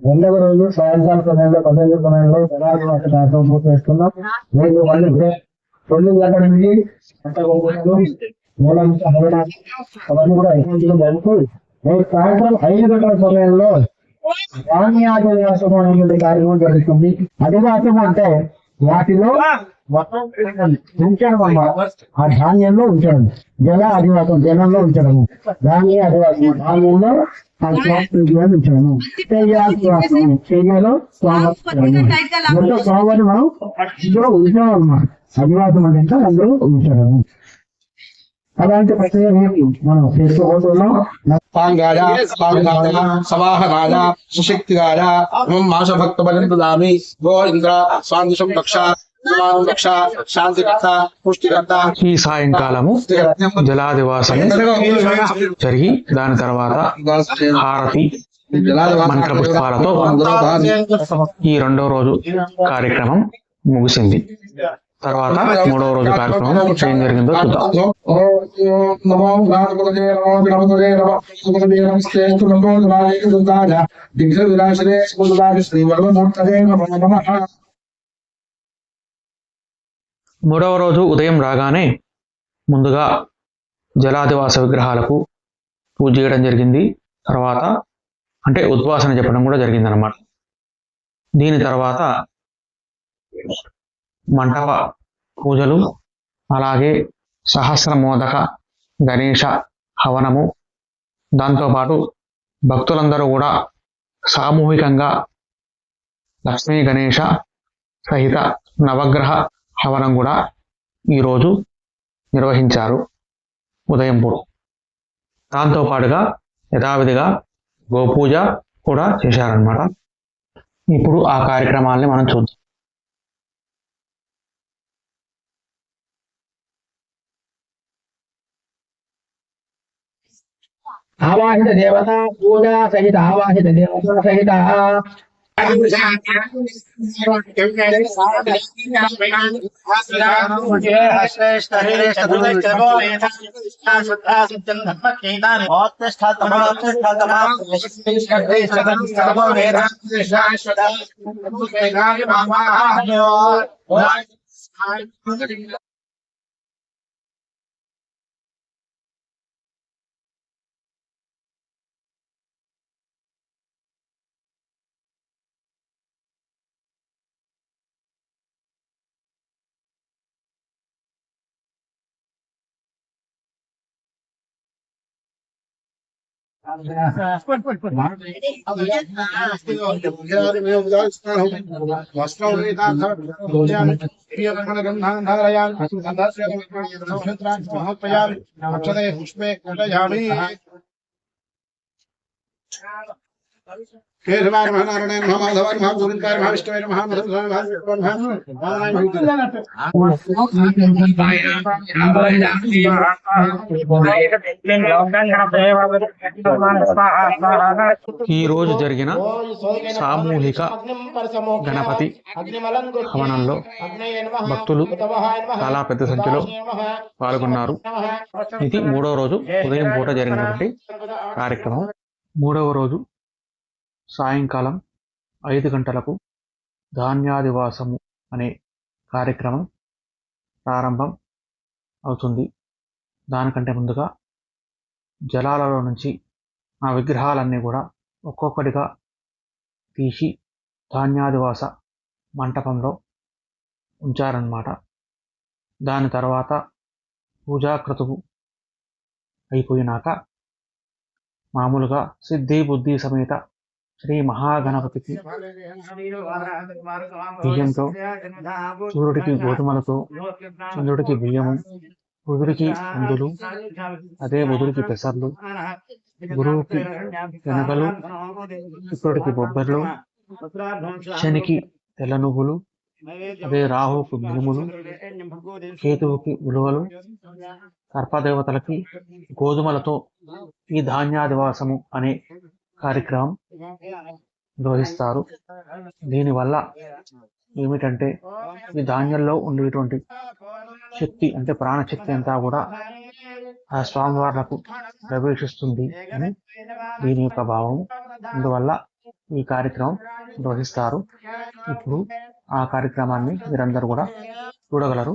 2వ రోజు సాయంకాల సమయంలో 15 సమయంలో కార్యక్రమం పూర్తి చేస్తున్నాం. రోజు మళ్ళీ 9 గంటల నుంచి అవన్నీ కూడా జరుగుతుంది. సాయంత్రం 5 గంటల సమయంలో ధాన్యాదివాసం అనేటువంటి కార్యక్రమం జరుగుతుంది. అధివాసం అంటే వాటిలో ఉంచడం అన్నమాట. ఆ ధాన్యంలో ఉంచడం, జల అధివాసం జనంలో ఉంచడము, ధాన్య అధివాసం ధాన్యంలో ఉంచడము, చేయాలో స్వామిని మనం ఇందులో ఉంచడం అన్నమాట. అధివాసం అంటే అందులో ఉంచడము. అలాంటి ప్రక్రియ మనం చేసుకోబోతున్నాం. సవాహనాయ సుశక్తిగాయ మాస భక్త బలింపు దామి గో ఇంద్ర స్వాందిశం రక్ష శాంతికర్త పుష్టికర్త. ఈ సాయంకాలము జలాదివాసము జరిగి దాని తర్వాత హారతి మంత్ర పుష్పాలతో ఈ 2వ రోజు కార్యక్రమం ముగిసింది. తర్వాత 3వ రోజు కార్యక్రమం ఏం జరిగిందో చూద్దాం. మూడవ రోజు ఉదయం రాగానే ముందుగా జలాదివాస విగ్రహాలకు పూజ చేయడం జరిగింది. తర్వాత అంటే ఉద్వాసన చెప్పడం కూడా జరిగిందనమాట. దీని తర్వాత మంటప పూజలు, అలాగే సహస్ర మోదక గణేష హవనము, దాంతోపాటు భక్తులందరూ కూడా సామూహికంగా లక్ష్మీ గణేష సహిత నవగ్రహ హవనం కూడా ఈరోజు నిర్వహించారు ఉదయం పూట. దాంతోపాటుగా యథావిధిగా గోపూజ కూడా చేశారనమాట. ఇప్పుడు ఆ కార్యక్రమాలని మనం చూద్దాం. ఆవాహిత దేవత పూజ సహిత ఆవాహిత దేవత సహిత పుష్పే కేశవాయ నమః నారాయణాయ నమః మాధవాయ నమః గోవిందాయ నమః విష్ణువాయ నమః మధుసూదనాయ నమః. ఈ రోజు జరిగిన సామూహిక గణపతి హవనంలో భక్తులు చాలా పెద్ద సంఖ్యలో పాల్గొన్నారు. ఇది 3వ రోజు ఉదయం పూట జరిగినటువంటి కార్యక్రమం. 3వ రోజు సాయంకాలం 5 గంటలకు ధాన్యాదివాసము అనే కార్యక్రమం ప్రారంభం అవుతుంది. దానికంటే ముందుగా జలాలలో నుంచి ఆ విగ్రహాలన్నీ కూడా ఒక్కొక్కటిగా తీసి ధాన్యాదివాస మంటపంలో ఉంచారన్నమాట. దాని తర్వాత పూజాక్రతువు అయిపోయినాక మామూలుగా సిద్ధి బుద్ధి సమేత శ్రీ మహాగణపతికి బియ్యంతో, సూర్యుడికి గోధుమలతో, చంద్రుడికి బియ్యము, బుధుడికి అందులు, అదే బుధుడికి పెసర్లు, గురువుకి శనగలు, శుక్రుడికి బొబ్బర్లు, శనికి తెల్ల నువ్వులు, అదే రాహువుకి మినుములు, కేతువుకి ఉలువలు, సర్పదేవతలకి గోధుమలతో ఈ ధాన్యాదివాసము అనే కార్యక్రమం నిర్వహిస్తారు. దీనివల్ల ఏమిటంటే ఈ ధాన్యంలో ఉండేటువంటి శక్తి అంటే ప్రాణశక్తి అంతా కూడా ఆ స్వామివార్లకు ప్రవేశిస్తుంది అని దీని యొక్క భావం. అందువల్ల ఈ కార్యక్రమం నిర్వహిస్తారు. ఇప్పుడు ఆ కార్యక్రమాన్ని మీరందరూ కూడా చూడగలరు.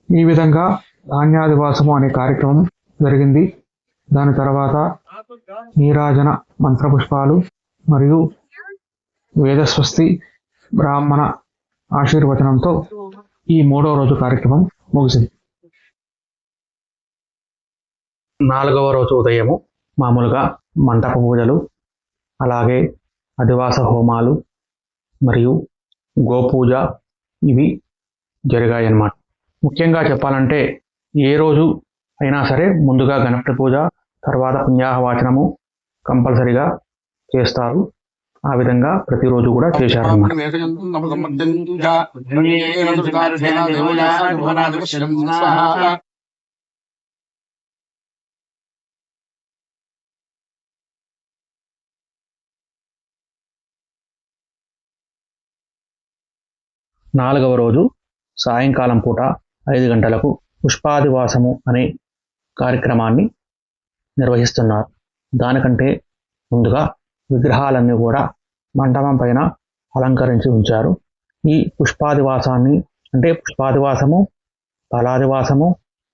ఈ విధంగా ధాన్యాదివాసము అనే కార్యక్రమం జరిగింది. దాని తర్వాత నీరాజన మంత్రపుష్పాలు మరియు వేదస్వస్తి బ్రాహ్మణ ఆశీర్వచనంతో ఈ 3వ రోజు కార్యక్రమం ముగిసింది. 4వ రోజు ఉదయము మామూలుగా మంటప పూజలు, అలాగే అధివాస హోమాలు మరియు గోపూజ ఇవి జరిగాయి అన్నమాట. ముఖ్యంగా చెప్పాలంటే ఏ రోజు అయినా సరే ముందుగా గణపతి పూజ, తర్వాత పుణ్యాహవాచనము కంపల్సరిగా చేస్తారు. ఆ విధంగా ప్రతిరోజు కూడా చేశారన్నమాట. 4వ రోజు సాయంకాలం పూట 5 గంటలకు పుష్పాదివాసము అనే కార్యక్రమాన్ని నిర్వహిస్తున్నారు. దానికంటే ముందుగా విగ్రహాలన్నీ కూడా మండపం పైన అలంకరించి ఉంచారు. ఈ పుష్పాదివాసాన్ని అంటే పుష్పాదివాసము, ఫలాదివాసము,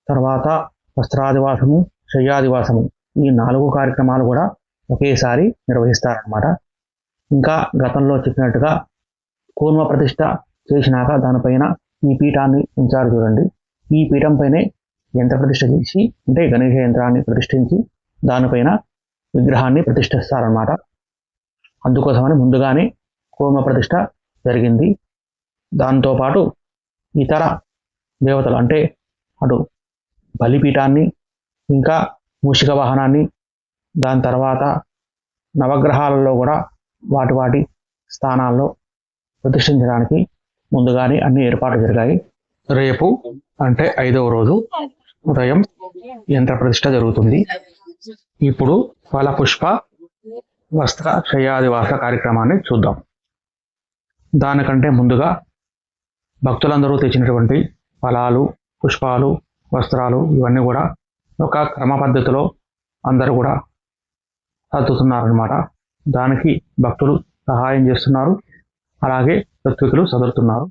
తర్వాత వస్త్రాదివాసము, శయ్యాదివాసము ఈ 4 కార్యక్రమాలు కూడా ఒకేసారి నిర్వహిస్తారన్నమాట. ఇంకా గతంలో చెప్పినట్టుగా కూర్మ ప్రతిష్ఠ చేసినాక దానిపైన ఈ పీఠాన్ని ఉంచారు చూడండి. ఈ పీఠం పైనే యంత్ర ప్రతిష్ఠ చేసి అంటే గణేష యంత్రాన్ని ప్రతిష్ఠించి దానిపైన విగ్రహాన్ని ప్రతిష్ఠిస్తారన్నమాట. అందుకోసమని ముందుగానే కూర్మ ప్రతిష్ఠ జరిగింది. దాంతోపాటు ఇతర దేవతలు అంటే అటు బలిపీఠాన్ని, ఇంకా మూషిక వాహనాన్ని, దాని తర్వాత నవగ్రహాలలో కూడా వాటి స్థానాల్లో ప్రతిష్ఠించడానికి ముందుగానే అన్ని ఏర్పాట్లు జరిగాయి. రేపు అంటే 5వ రోజు ఉదయం యంత్ర ప్రతిష్ఠ జరుగుతుంది. ఇప్పుడు ఫల పుష్ప వస్త్ర శయ్యాదివాస కార్యక్రమాన్ని చూద్దాం. దానికంటే ముందుగా భక్తులందరూ తెచ్చినటువంటి ఫలాలు, పుష్పాలు, వస్త్రాలు ఇవన్నీ కూడా ఒక క్రమ పద్ధతిలో అందరూ కూడా సర్దుతున్నారన్నమాట. దానికి భక్తులు సహాయం చేస్తున్నారు, అలాగే ఋత్వికులు చదువుతున్నారు.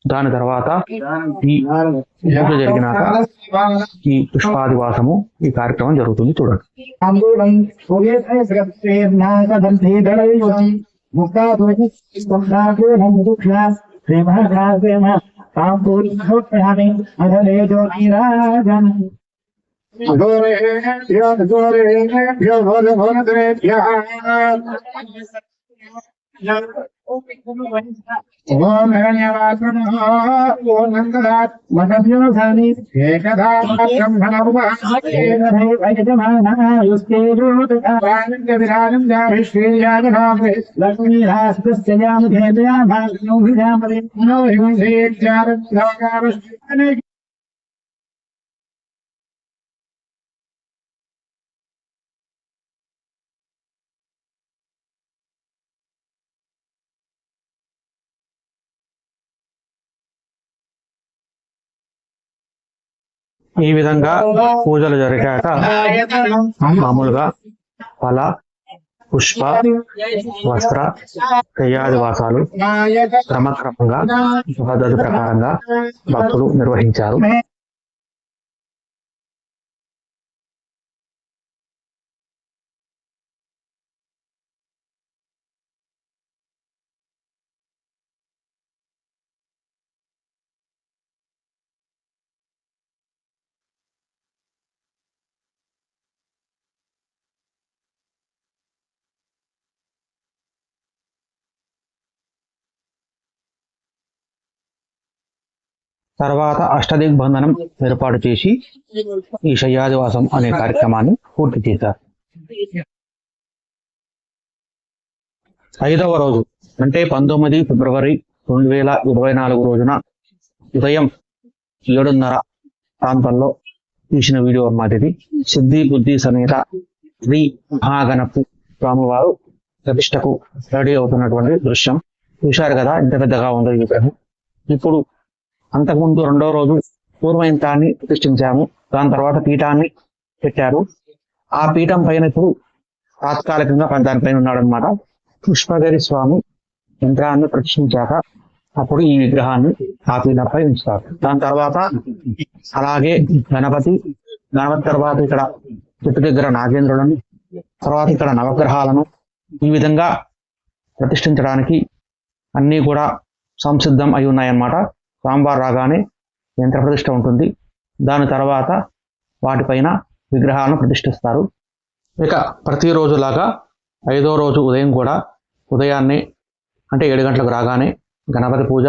దాని తర్వాత ఈ పూజ జరిగినాక ఈ పుష్పాదివాసము ఈ కార్యక్రమం జరుగుతుంది. చూడండి. ఓం హిరణ్యవాసునః ఓం నందనాథ్ మదభ్యోధాని ఏకదా బ్రహ్మణోపహాయేన వైజమానః యుస్తేజోతకానంద విరాజం జావిశ్రీయాగనాభే లక్ష్మీరాస్తస్యాముఖేదయామాగ్నోభిజామదే నో హింసేజ్జారద్ధాకారస్నే. ఈ విధంగా పూజలు జరిగాక మామూలుగా ఫల పుష్ప వస్త్ర శయ్యాదివాసాలు క్రమక్రమంగా పద్ధతి ప్రకారంగా భక్తులు నిర్వహించారు. తర్వాత అష్టదిగ్బంధనం ఏర్పాటు చేసి ఈ శయ్యాదివాసం అనే కార్యక్రమాన్ని పూర్తి చేశారు. 5వ రోజు అంటే 19 ఫిబ్రవరి 2024 రోజున ఉదయం 7:30 ప్రాంతంలో తీసిన వీడియో అన్నమాట ఇది. సిద్ధి బుద్ధి సమేత శ్రీ మహాగణపతి స్వామివారు ప్రతిష్టకు రెడీ అవుతున్నటువంటి దృశ్యం చూశారు కదా, ఇంత పెద్దగా ఉందో ఈ విగ్రహం. ఇప్పుడు అంతకుముందు 2వ రోజు పూర్వ యంత్రాన్ని ప్రతిష్ఠించాము. దాని తర్వాత పీఠాన్ని పెట్టారు. ఆ పీఠం పైన ఇప్పుడు తాత్కాలికంగా దానిపైన ఉన్నాడు అనమాట. పుష్పగిరి స్వామి యంత్రాన్ని ప్రతిష్ఠించాక అప్పుడు ఈ విగ్రహాన్ని ఆ పీఠంపై ఉంచుతారు. దాని తర్వాత అలాగే గణపతి తర్వాత ఇక్కడ చెట్టు దగ్గర నాగేంద్రులను, తర్వాత ఇక్కడ నవగ్రహాలను ఈ విధంగా ప్రతిష్ఠించడానికి అన్నీ కూడా సంసిద్ధం అయి ఉన్నాయన్నమాట. స్వామివారు రాగానే యంత్ర ప్రతిష్ఠ ఉంటుంది. దాని తర్వాత వాటిపైన విగ్రహాలను ప్రతిష్ఠిస్తారు. ఇక ప్రతిరోజులాగా 5వ రోజు ఉదయం కూడా ఉదయాన్నే అంటే 7 గంటలకు రాగానే గణపతి పూజ,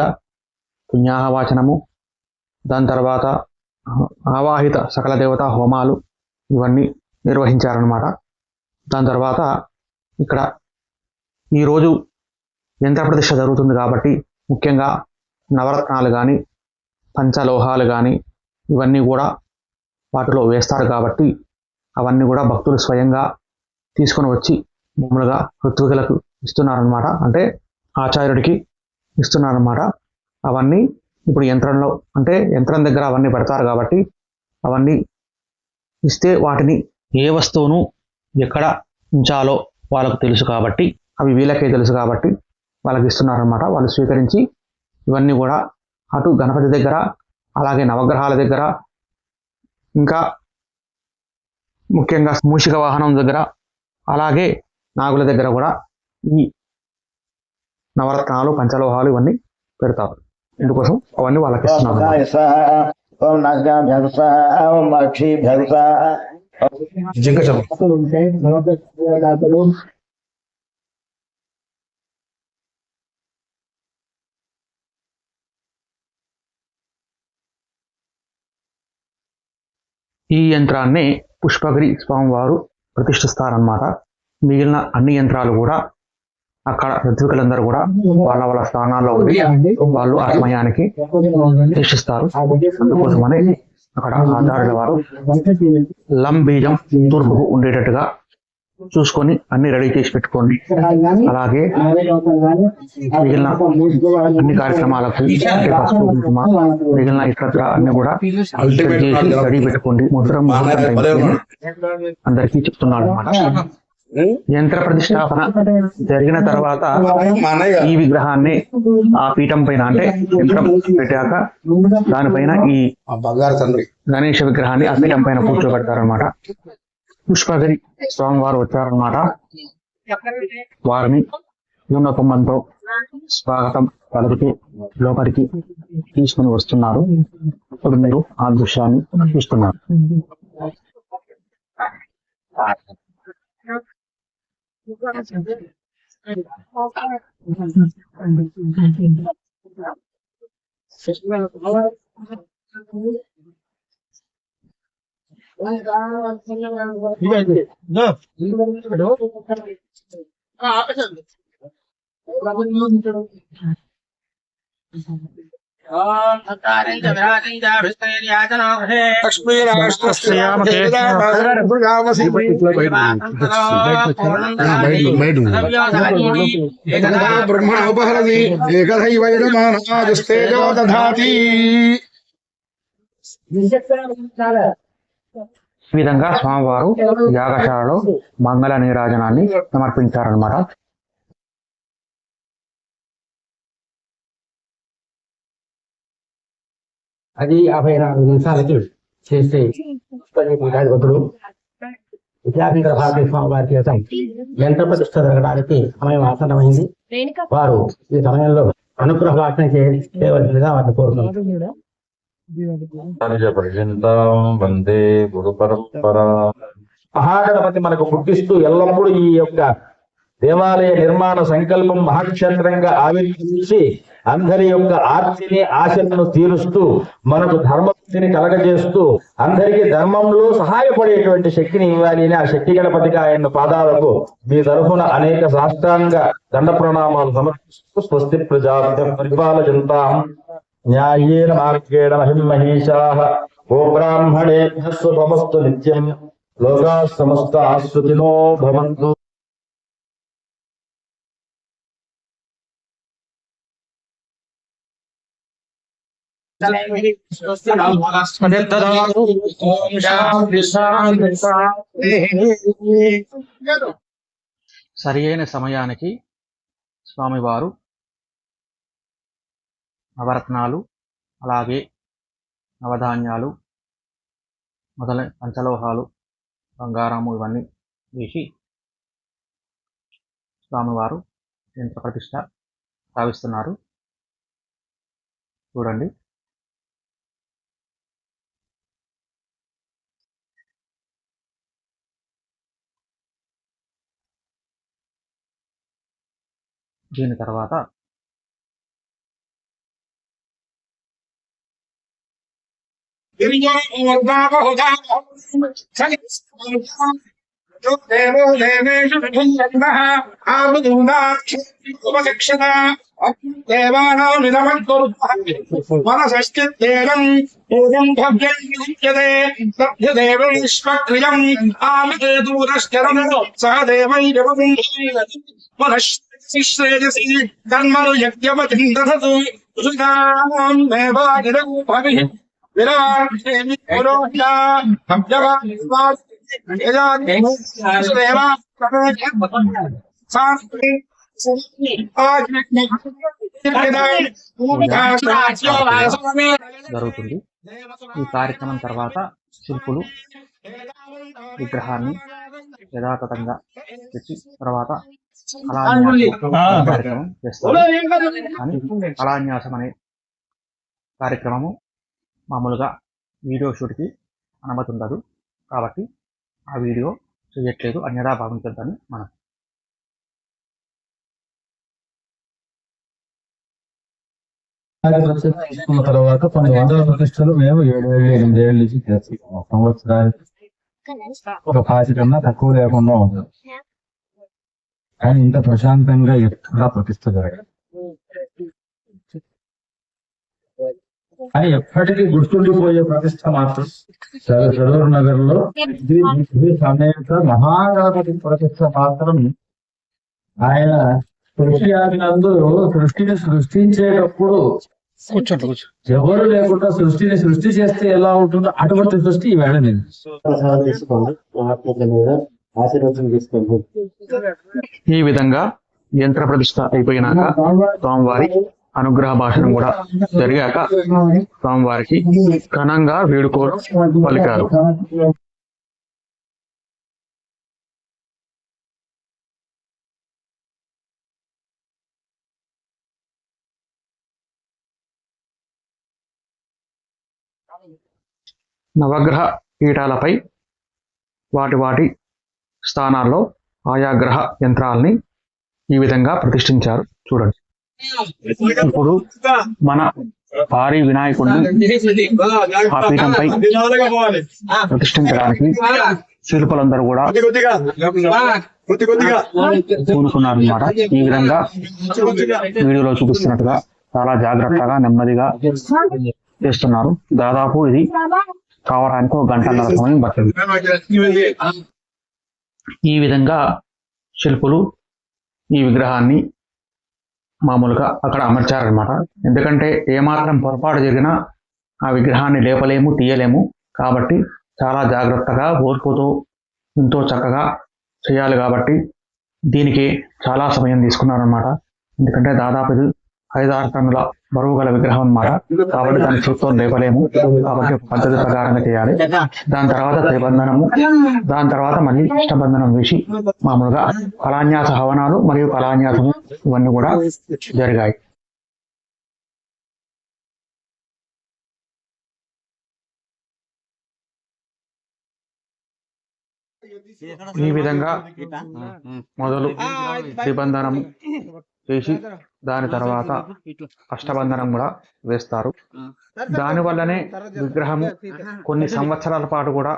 పుణ్యాహవాచనము, దాని తర్వాత ఆవాహిత సకల దేవతా హోమాలు ఇవన్నీ నిర్వహించారనమాట. దాని తర్వాత ఇక్కడ ఈరోజు యంత్ర ప్రతిష్ఠ జరుగుతుంది కాబట్టి ముఖ్యంగా నవరత్నాలు కానీ పంచలోహాలు కానీ ఇవన్నీ కూడా వాటిలో వేస్తారు కాబట్టి అవన్నీ కూడా భక్తులు స్వయంగా తీసుకొని వచ్చి మామూలుగా ఋత్వికులకు ఇస్తున్నారనమాట. అంటే ఆచార్యుడికి ఇస్తున్నారనమాట. అవన్నీ ఇప్పుడు యంత్రంలో అంటే యంత్రం దగ్గర అవన్నీ పెడతారు కాబట్టి అవన్నీ ఇస్తే వాటిని ఏ వస్తువును ఎక్కడ ఉంచాలో వాళ్ళకు తెలుసు కాబట్టి అవి వీళ్ళకే తెలుసు కాబట్టి వాళ్ళకి ఇస్తున్నారనమాట. వాళ్ళు స్వీకరించి ఇవన్నీ కూడా అటు గణపతి దగ్గర అలాగే నవగ్రహాల దగ్గర ఇంకా ముఖ్యంగా మూషిక వాహనం దగ్గర అలాగే నాగుల దగ్గర కూడా ఈ నవరత్నాలు పంచలోహాలు ఇవన్నీ పెడతారు. ఇందుకోసం అవన్నీ వాళ్ళకి ఇస్తున్నారు. ఈ యంత్రాన్ని పుష్పగిరి స్వామివారు ప్రతిష్ఠిస్తారన్నమాట. మిగిలిన అన్ని యంత్రాలు కూడా అక్కడ ఋత్వికులందరూ కూడా వాళ్ళ వాళ్ళ స్థానాల్లో ఉండి వాళ్ళు ఆ సమయానికి ప్రతిష్ఠిస్తారు. అందుకోసమని అక్కడ ఆచార్యుల వారు లంబీజం తూర్పుకు ఉండేటట్టుగా చూసుకొని అన్ని రెడీ చేసి పెట్టుకోండి. అలాగే మిగిలిన అన్ని కార్యక్రమాలకు మిగిలిన ఇతర అన్ని కూడా చేసి రెడీ పెట్టుకోండి. ముద్ర అందరికీ చెప్తున్నాడు అన్నమాట. యంత్ర ప్రతిష్టాపన జరిగిన తర్వాత ఈ విగ్రహాన్ని ఆ పీఠం పైన అంటే యంత్రం పెట్టాక దానిపైన ఈ గణేష విగ్రహాన్ని ఆ పీఠం పైన కూర్చోబెడతారనమాట. పుష్పగిరి స్వామివారు వచ్చారనమాట. వారిని పూర్ణ కుంభంతో స్వాగతం పలుకుతూ లోపలికి తీసుకుని వస్తున్నారు. ఇప్పుడు మీరు ఆ దృశ్యాన్ని చూస్తున్నారు. బ్రహ్మణోపహరతి ఏకదైవయజమానస్తేజో దధాతి. ఈ విధంగా స్వామివారు యాగశాలలో మంగళ నీరాజనాన్ని సమర్పించారనమాట. అది 54 నిమిషాలకి చేస్తే పీఠాధిపతులు విద్యాపీఠ భారతీ స్వామి వారి చేత యంత్ర ప్రతిష్ఠ జరగడానికి సమయం ఆసన్నమైంది. వారు ఈ సమయంలో అనుగ్రహ వాచన చేయవలసిందిగా వారిని కోరుతున్నారు. వందే గురు పరంపర. మహాగణపతి మనకు పుట్టిస్తూ ఎల్లప్పుడూ ఈ యొక్క దేవాలయ నిర్మాణ సంకల్పం మహాక్షేత్రంగా ఆవిర్భవించి అందరి యొక్క ఆర్తిని ఆశలను తీరుస్తూ మనకు ధర్మభక్తిని కలగజేస్తూ అందరికీ ధర్మంలో సహాయపడేటువంటి శక్తిని ఇవ్వాలి అని ఆ శక్తి గణపతికి ఆయన పాదాలకు మీ తరఫున అనేక సాష్టాంగ దండ ప్రణామాలు సమర్పిస్తూ స్వస్తి ప్రజాభ్య పరిపాలయంతాం న్యాయేన మార్గేణ మహిమహేషాః గోబ్రాహ్మణేభ్యః శుభమస్తు నిత్యం లోకాః సమస్తాః సుఖినో భవంతు. సరి అయిన సమయానికి స్వామివారు నవరత్నాలు, అలాగే నవధాన్యాలు, మొదలైన పంచలోహాలు, బంగారము ఇవన్నీ వేసి స్వామివారు యంత్ర ప్రతిష్ట సాగిస్తున్నారు. చూడండి. దీని తర్వాత దేవో దేవేషు విభిన్నః ఆమదూనాక్షిపశిక్షత దేవానామిదమద్గురుః మనసశ్చిత్తేనం ఏదం భవ్యం విద్యతే తద్దేవం విశ్వక్రియం ఆమదేదూరశ్చరం సహ దేవైరవం మనశ్శ్రేయసి కర్మను యజ్ఞవతిం దధతు సుధాం దేవానిదం భవిః విరాట్ పురోహితా భవ్యవాన్ జరుగుతుంది. ఈ కార్యక్రమం తర్వాత శిల్పులు విగ్రహాన్ని యథాతథంగా తెచ్చి తర్వాత కార్యక్రమం చేస్తారు. కానీ కళాన్యాసం అనే కార్యక్రమము మామూలుగా వీడియో షూట్కి అనుమతి ఉండదు కాబట్టి ఆ వీడియో చేయట్లేదు, అన్యదా భావించొద్దని మనం. తీసుకున్న తర్వాత కొన్ని వందల ప్రతిష్టలు మేము 7 ఏళ్ళు 8 ఏళ్ళ నుంచి చేస్తున్నాం. సంవత్సరానికి ఒక 5 కన్నా తక్కువ లేకుండా ఉంది. కానీ ఇంత ప్రశాంతంగా ఎక్కడ ప్రతిష్ట జరగదు. కానీ ఎప్పటికీ గుర్తుండిపోయే ప్రతిష్ట మాత్రం సరూర్ నగర్ లో సమేత మహాగణపతి ప్రతిష్ట మాత్రం ఆయన సృష్టి ఆగినందు సృష్టిని సృష్టించేటప్పుడు ఎవరు లేకుండా సృష్టి చేస్తే ఎలా ఉంటుందో అటువంటి సృష్టి ఈవేళ నేను ఈ విధంగా యంత్ర ప్రతిష్ట అయిపోయినాక స్వామివారి అనుగ్రహ భాషణం కూడా జరిగాక స్వామివారికి ఘనంగా వేడుకోలు పలికారు. నవగ్రహ పీఠాలపై వాటి స్థానాల్లో ఆయా గ్రహ యంత్రాలని ఈ విధంగా ప్రతిష్ఠించారు. చూడండి. ఇప్పుడు మన భారీ వినాయకుడిని ఆ పీఠంపై ప్రతిష్ఠించడానికి శిల్పులందరూ కూడా కూడుకున్నారు అన్నమాట. ఈ విధంగా వీడియోలో చూపిస్తున్నట్టుగా చాలా జాగ్రత్తగా నెమ్మదిగా చేస్తున్నారు. దాదాపు ఇది కావడానికి 1 గంటన్నర సమయం పట్టింది. ఈ విధంగా శిల్పులు ఈ విగ్రహాన్ని మామూలుగా అక్కడ అమర్చారనమాట. ఎందుకంటే ఏమాత్రం పొరపాటు జరిగినా ఆ విగ్రహాన్ని లేపలేము, తీయలేము. కాబట్టి చాలా జాగ్రత్తగా ఓర్పుతో ఎంతో చక్కగా చేయాలి. కాబట్టి దీనికి చాలా సమయం తీసుకున్నారనమాట. ఎందుకంటే దాదాపు ఇది 5-6 టన్నుల బరువు గల విగ్రహం అన్నమాట. కాబట్టి దాన్ని చేతితో లేపలేము. కాబట్టి పద్ధతి ప్రకారంగా చేయాలి. దాని తర్వాత త్రిబంధనము, దాని తర్వాత మళ్ళీ ఇష్టబంధనం వేసి మామూలుగా కళాన్యాస హవనాలు మరియు కళాన్యాసము ఇవన్నీ కూడా జరిగాయి. ఈ విధంగా మొదలు త్రిబంధనము చేసి దాని తర్వాత అష్టబంధనం కూడా వేస్తారు. దాని వల్లనే విగ్రహము కొన్ని సంవత్సరాల పాటు కూడా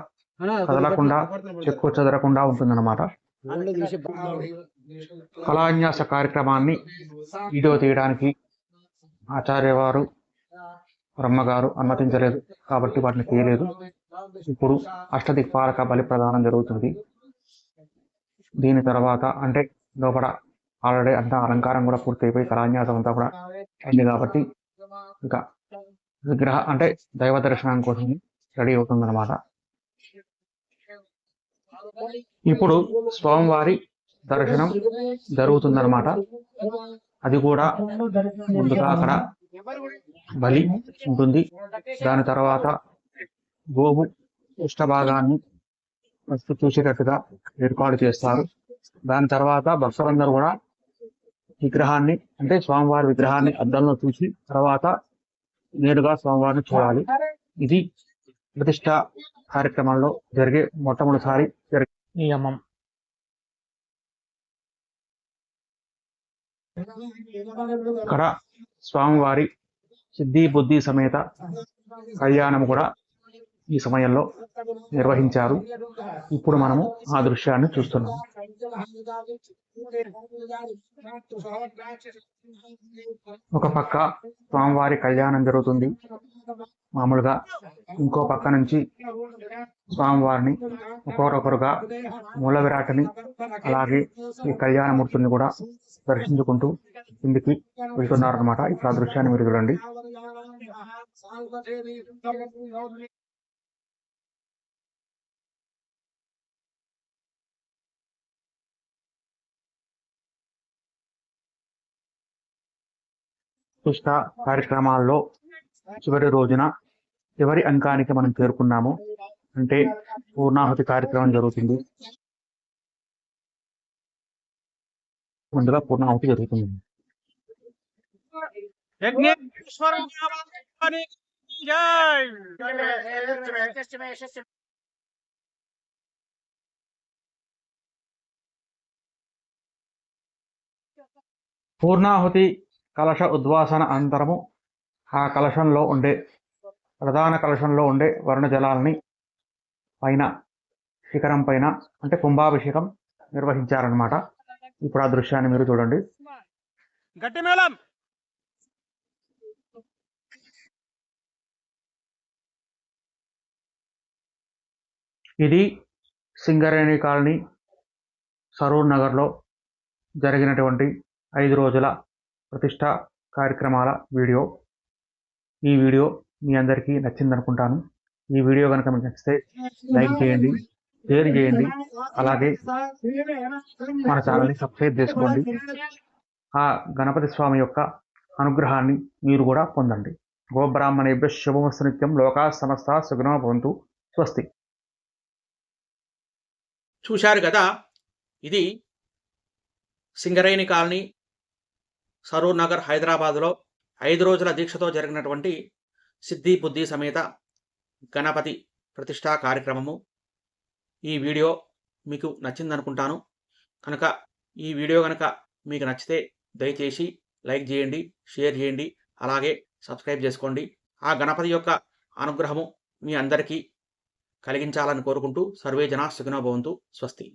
కదలకుండా చెక్కు చెదరకుండా ఉంటుందన్నమాట. కళాన్యాస కార్యక్రమాన్ని వీడియో తీయడానికి ఆచార్యవారు బ్రహ్మగారు అనుమతించలేదు కాబట్టి వాటిని తీయలేదు. ఇప్పుడు అష్టదిక్పాలక బలి ప్రదానం జరుగుతుంది. దీని తర్వాత అంటే లోపల ఆల్రెడీ అంతా అలంకారం కూడా పూర్తి అయిపోయి కళాన్యాసం అంతా కూడా అయింది కాబట్టి ఇంకా విగ్రహ అంటే దైవ దర్శనం కోసం రెడీ అవుతుందన్నమాట. ఇప్పుడు స్వామివారి దర్శనం జరుగుతుందన్నమాట. అది కూడా ముందుగా అక్కడ బలి ఉంటుంది. దాని తర్వాత గోవు భాగాన్ని ఫస్ట్ చూసేటట్టుగా ఏర్పాటు చేస్తారు. దాని తర్వాత భక్తులందరూ కూడా విగ్రహాన్ని అంటే స్వామివారి విగ్రహాన్ని అద్దంలో చూసి తర్వాత నేరుగా స్వామివారిని చూడాలి. ఇది ప్రతిష్ట కార్యక్రమంలో జరిగే మొట్టమొదటిసారి జరిగే నియమం. ఇక్కడ స్వామివారి సిద్ధి బుద్ధి సమేత కళ్యాణం కూడా ఈ సమయంలో నిర్వహించారు. ఇప్పుడు మనము ఆ దృశ్యాన్ని చూస్తున్నాం. ఒక పక్క స్వామివారి కళ్యాణం జరుగుతుంది మామూలుగా, ఇంకో పక్క నుంచి స్వామివారిని ఒకరొకరుగా మూల విరాటని అలాగే ఈ కళ్యాణమూర్తుల్ని కూడా దర్శించుకుంటూ కిందికి వెళ్తున్నారనమాట. ఇప్పుడు ఆ దృశ్యాన్ని మీరు చూడండి. ప్రతిష్ట కార్యక్రమాల్లో చివరి రోజున చివరి అంకానికి మనం చేరుకున్నాము. అంటే పూర్ణాహుతి కార్యక్రమం జరుగుతుంది. ముందుగా పూర్ణాహుతి జరుగుతుంది. పూర్ణాహుతి కలశ ఉద్వాసన అనంతరము ఆ కలశంలో ఉండే ప్రధాన కలశంలో ఉండే వరుణ జలాలని పైన శిఖరం పైన అంటే కుంభాభిషేకం నిర్వహించారనమాట. ఇప్పుడు ఆ దృశ్యాన్ని మీరు చూడండి. ఇది సింగరేణి కాలనీ సరూర్ నగర్లో జరిగినటువంటి 5 రోజుల ప్రతిష్ట కార్యక్రమాల వీడియో. ఈ వీడియో మీ అందరికీ నచ్చిందనుకుంటాను. ఈ వీడియో కనుక మీకు నచ్చితే లైక్ చేయండి, షేర్ చేయండి, అలాగే మన ఛానల్ని సబ్స్క్రైబ్ చేసుకోండి. ఆ గణపతి స్వామి యొక్క అనుగ్రహాన్ని మీరు కూడా పొందండి. గోబ్రాహ్మణేభ్యః శుభమస్తు నిత్యం. లోకా సమస్తా సుఖినో భవంతు. స్వస్తి. చూశారు కదా, ఇది సింగరేణి కాలనీ సరూర్ నగర్ హైదరాబాద్లో 5 రోజుల దీక్షతో జరిగినటువంటి సిద్ధి బుద్ధి సమేత గణపతి ప్రతిష్టా కార్యక్రమము. ఈ వీడియో మీకు నచ్చిందనుకుంటాను. కనుక ఈ వీడియో కనుక మీకు నచ్చితే దయచేసి లైక్ చేయండి, షేర్ చేయండి, అలాగే సబ్స్క్రైబ్ చేసుకోండి. ఆ గణపతి యొక్క అనుగ్రహము మీ అందరికీ కలిగించాలని కోరుకుంటూ సర్వే జనా సుఖినో భవంతు. స్వస్తి.